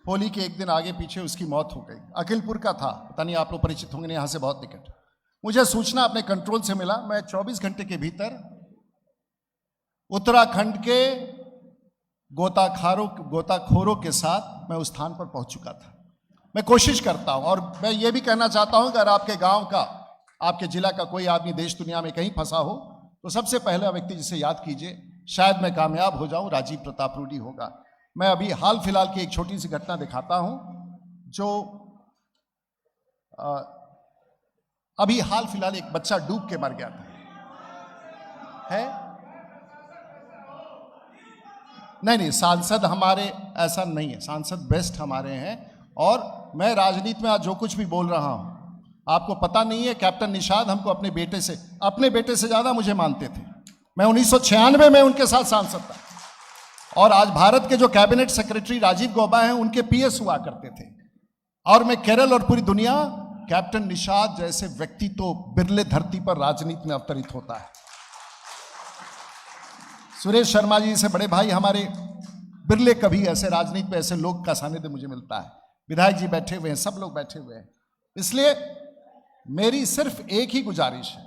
होली के एक दिन आगे पीछे उसकी मौत हो गई। अखिलपुर का था, पता नहीं आप लोग परिचित होंगे, यहाँ से बहुत निकट। मुझे सूचना अपने कंट्रोल से मिला, मैं 24 घंटे के भीतर उत्तराखंड के गोताखोरों के साथ मैं उस स्थान पर पहुंच चुका था। मैं कोशिश करता हूं, और मैं ये भी कहना चाहता हूं, अगर आपके गांव का, आपके जिला का कोई आदमी देश दुनिया में कहीं फंसा हो, तो सबसे पहला व्यक्ति जिसे याद कीजिए, शायद मैं कामयाब हो जाऊं, राजीव प्रताप रूडी होगा। मैं अभी हाल फिलहाल की एक छोटी सी घटना दिखाता हूं, जो अभी हाल फिलहाल एक बच्चा डूब के मर गया था। है नहीं, सांसद हमारे ऐसा नहीं है, सांसद बेस्ट हमारे हैं। और मैं राजनीति में आज जो कुछ भी बोल रहा हूं, आपको पता नहीं है, कैप्टन निषाद हमको अपने बेटे से ज्यादा मुझे मानते थे। मैं 1996 में उनके साथ सांसद था, और आज भारत के जो कैबिनेट सेक्रेटरी राजीव गौबा हैं, उनके PS हुआ करते थे। और मैं केरल और पूरी दुनिया, कैप्टन निषाद जैसे व्यक्ति तो बिरले धरती पर राजनीति में अवतरित होता है। सुरेश शर्मा जी से बड़े भाई हमारे, बिरले कभी ऐसे राजनीति में ऐसे लोग का सानिध्य मुझे मिलता है। विधायक जी बैठे हुए हैं, सब लोग बैठे हुए हैं। इसलिए मेरी सिर्फ एक ही गुजारिश है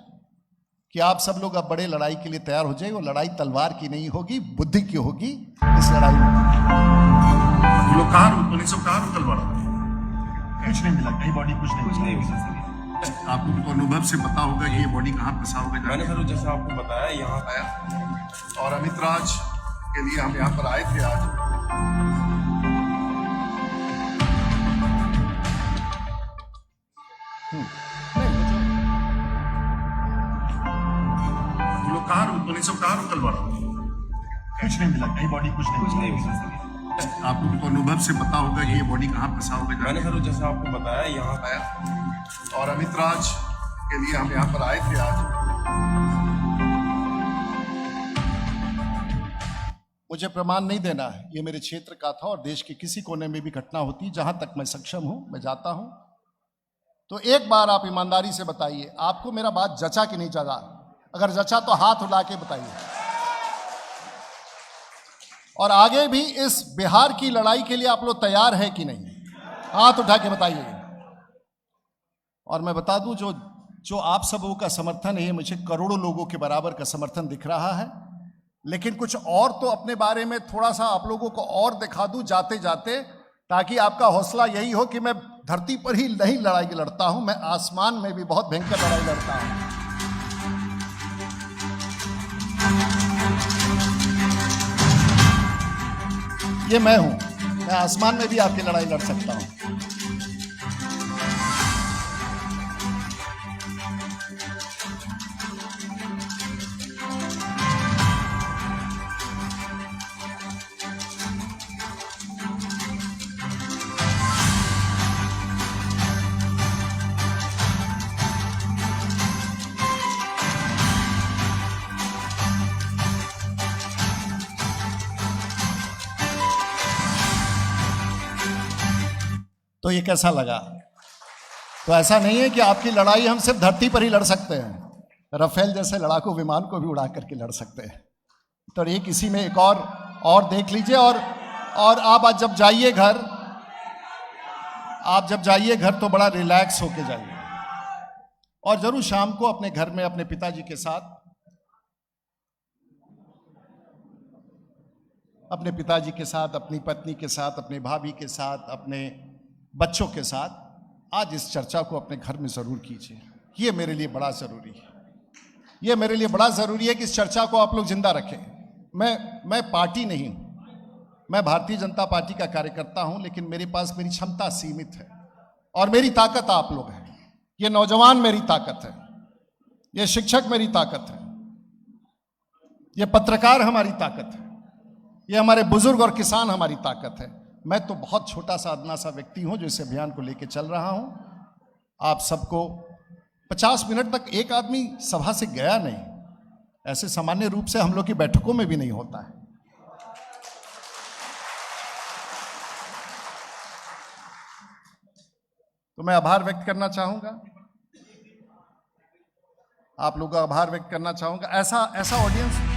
कि आप सब लोग अब बड़े लड़ाई के लिए तैयार हो जाइए। वो लड़ाई तलवार की नहीं होगी, बुद्धि की होगी। इस लड़ाई में लोग कहाँ कुछ नहीं मिला, कहीं बॉडी कुछ नहीं मिला। आपको तो अनुभव से पता होगा कि ये बॉडी कहाँ फंसा होगा। मैंने सर जैसे आपको बताया यहाँ आया, और अमित राज के लिए हम यहाँ पर आए थे आज। लोग कहाँ कुछ नहीं मिला, कहीं बॉडी कुछ नहीं मिला। आपको तो अनुभव से पता होगा कि ये बॉडी कहाँ फंसा होगा। मैंने सर जैसे आपको बताया यहाँ आया, और अमित राज के लिए हम यहाँ पर आए थे आज। मुझे प्रमाण नहीं देना है, ये मेरे क्षेत्र का था, और देश के किसी कोने में भी घटना होती, जहां तक मैं सक्षम हूं मैं जाता हूं। तो एक बार आप ईमानदारी से बताइए, आपको मेरा बात जचा कि नहीं जचा? अगर जचा तो हाथ उठा के बताइए। और आगे भी इस बिहार की लड़ाई के लिए आप लोग तैयार है कि नहीं? हाथ उठा के बताइए। और मैं बता दूं, जो आप सबों का समर्थन है, मुझे करोड़ों लोगों के बराबर का समर्थन दिख रहा है। लेकिन कुछ और तो अपने बारे में थोड़ा सा आप लोगों को और दिखा दूं जाते जाते, ताकि आपका हौसला यही हो कि मैं धरती पर ही नहीं लड़ाई लड़ता हूं, मैं आसमान में भी बहुत भयंकर लड़ाई लड़ता हूं। ये मैं हूं, मैं आसमान में भी आपकी लड़ाई लड़ सकता हूं। तो ये कैसा लगा? तो ऐसा नहीं है कि आपकी लड़ाई हम सिर्फ धरती पर ही लड़ सकते हैं, राफेल जैसे लड़ाकू विमान को भी उड़ा करके लड़ सकते हैं। तो एक इसी में एक और देख लीजिए। और आप आज जब जाइए घर, तो बड़ा रिलैक्स होके जाइए, और जरूर शाम को अपने घर में अपने पिताजी के साथ, अपने अपनी पत्नी के साथ, अपने भाभी के साथ, अपने बच्चों के साथ आज इस चर्चा को अपने घर में जरूर कीजिए। ये मेरे लिए बड़ा जरूरी है, ये मेरे लिए बड़ा जरूरी है कि इस चर्चा को आप लोग जिंदा रखें। मैं पार्टी नहीं हूं, मैं भारतीय जनता पार्टी का कार्यकर्ता हूं, लेकिन मेरे पास मेरी क्षमता सीमित है और मेरी ताकत आप लोग हैं। ये नौजवान मेरी ताकत है, ये शिक्षक मेरी ताकत है, ये पत्रकार हमारी ताकत है, ये हमारे बुजुर्ग और किसान हमारी ताकत है। मैं तो बहुत छोटा सा अदना सा व्यक्ति हूं जो इस अभियान को लेकर चल रहा हूं। आप सबको 50 मिनट तक एक आदमी सभा से गया नहीं, ऐसे सामान्य रूप से हम लोग की बैठकों में भी नहीं होता है। तो मैं आभार व्यक्त करना चाहूंगा, आप लोगों का आभार व्यक्त करना चाहूंगा। ऐसा ऑडियंस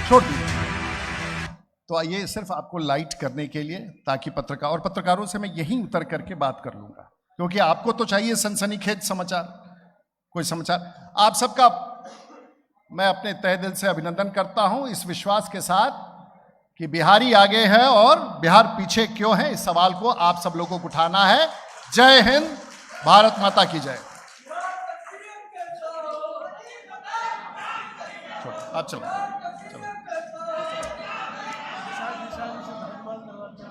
छोड़ दीजिए। तो ये सिर्फ आपको लाइट करने के लिए, ताकि पत्रकारों से मैं यहीं उतर करके बात कर लूंगा, क्योंकि आपको तो चाहिए सनसनीखेज समाचार, कोई समाचार। आप सबका मैं अपने तहे दिल से अभिनंदन करता हूं, इस विश्वास के साथ कि बिहारी आगे है और बिहार पीछे क्यों है, इस सवाल को आप सब लोगों को उठाना है। जय हिंद, भारत माता की जय। आप चलो।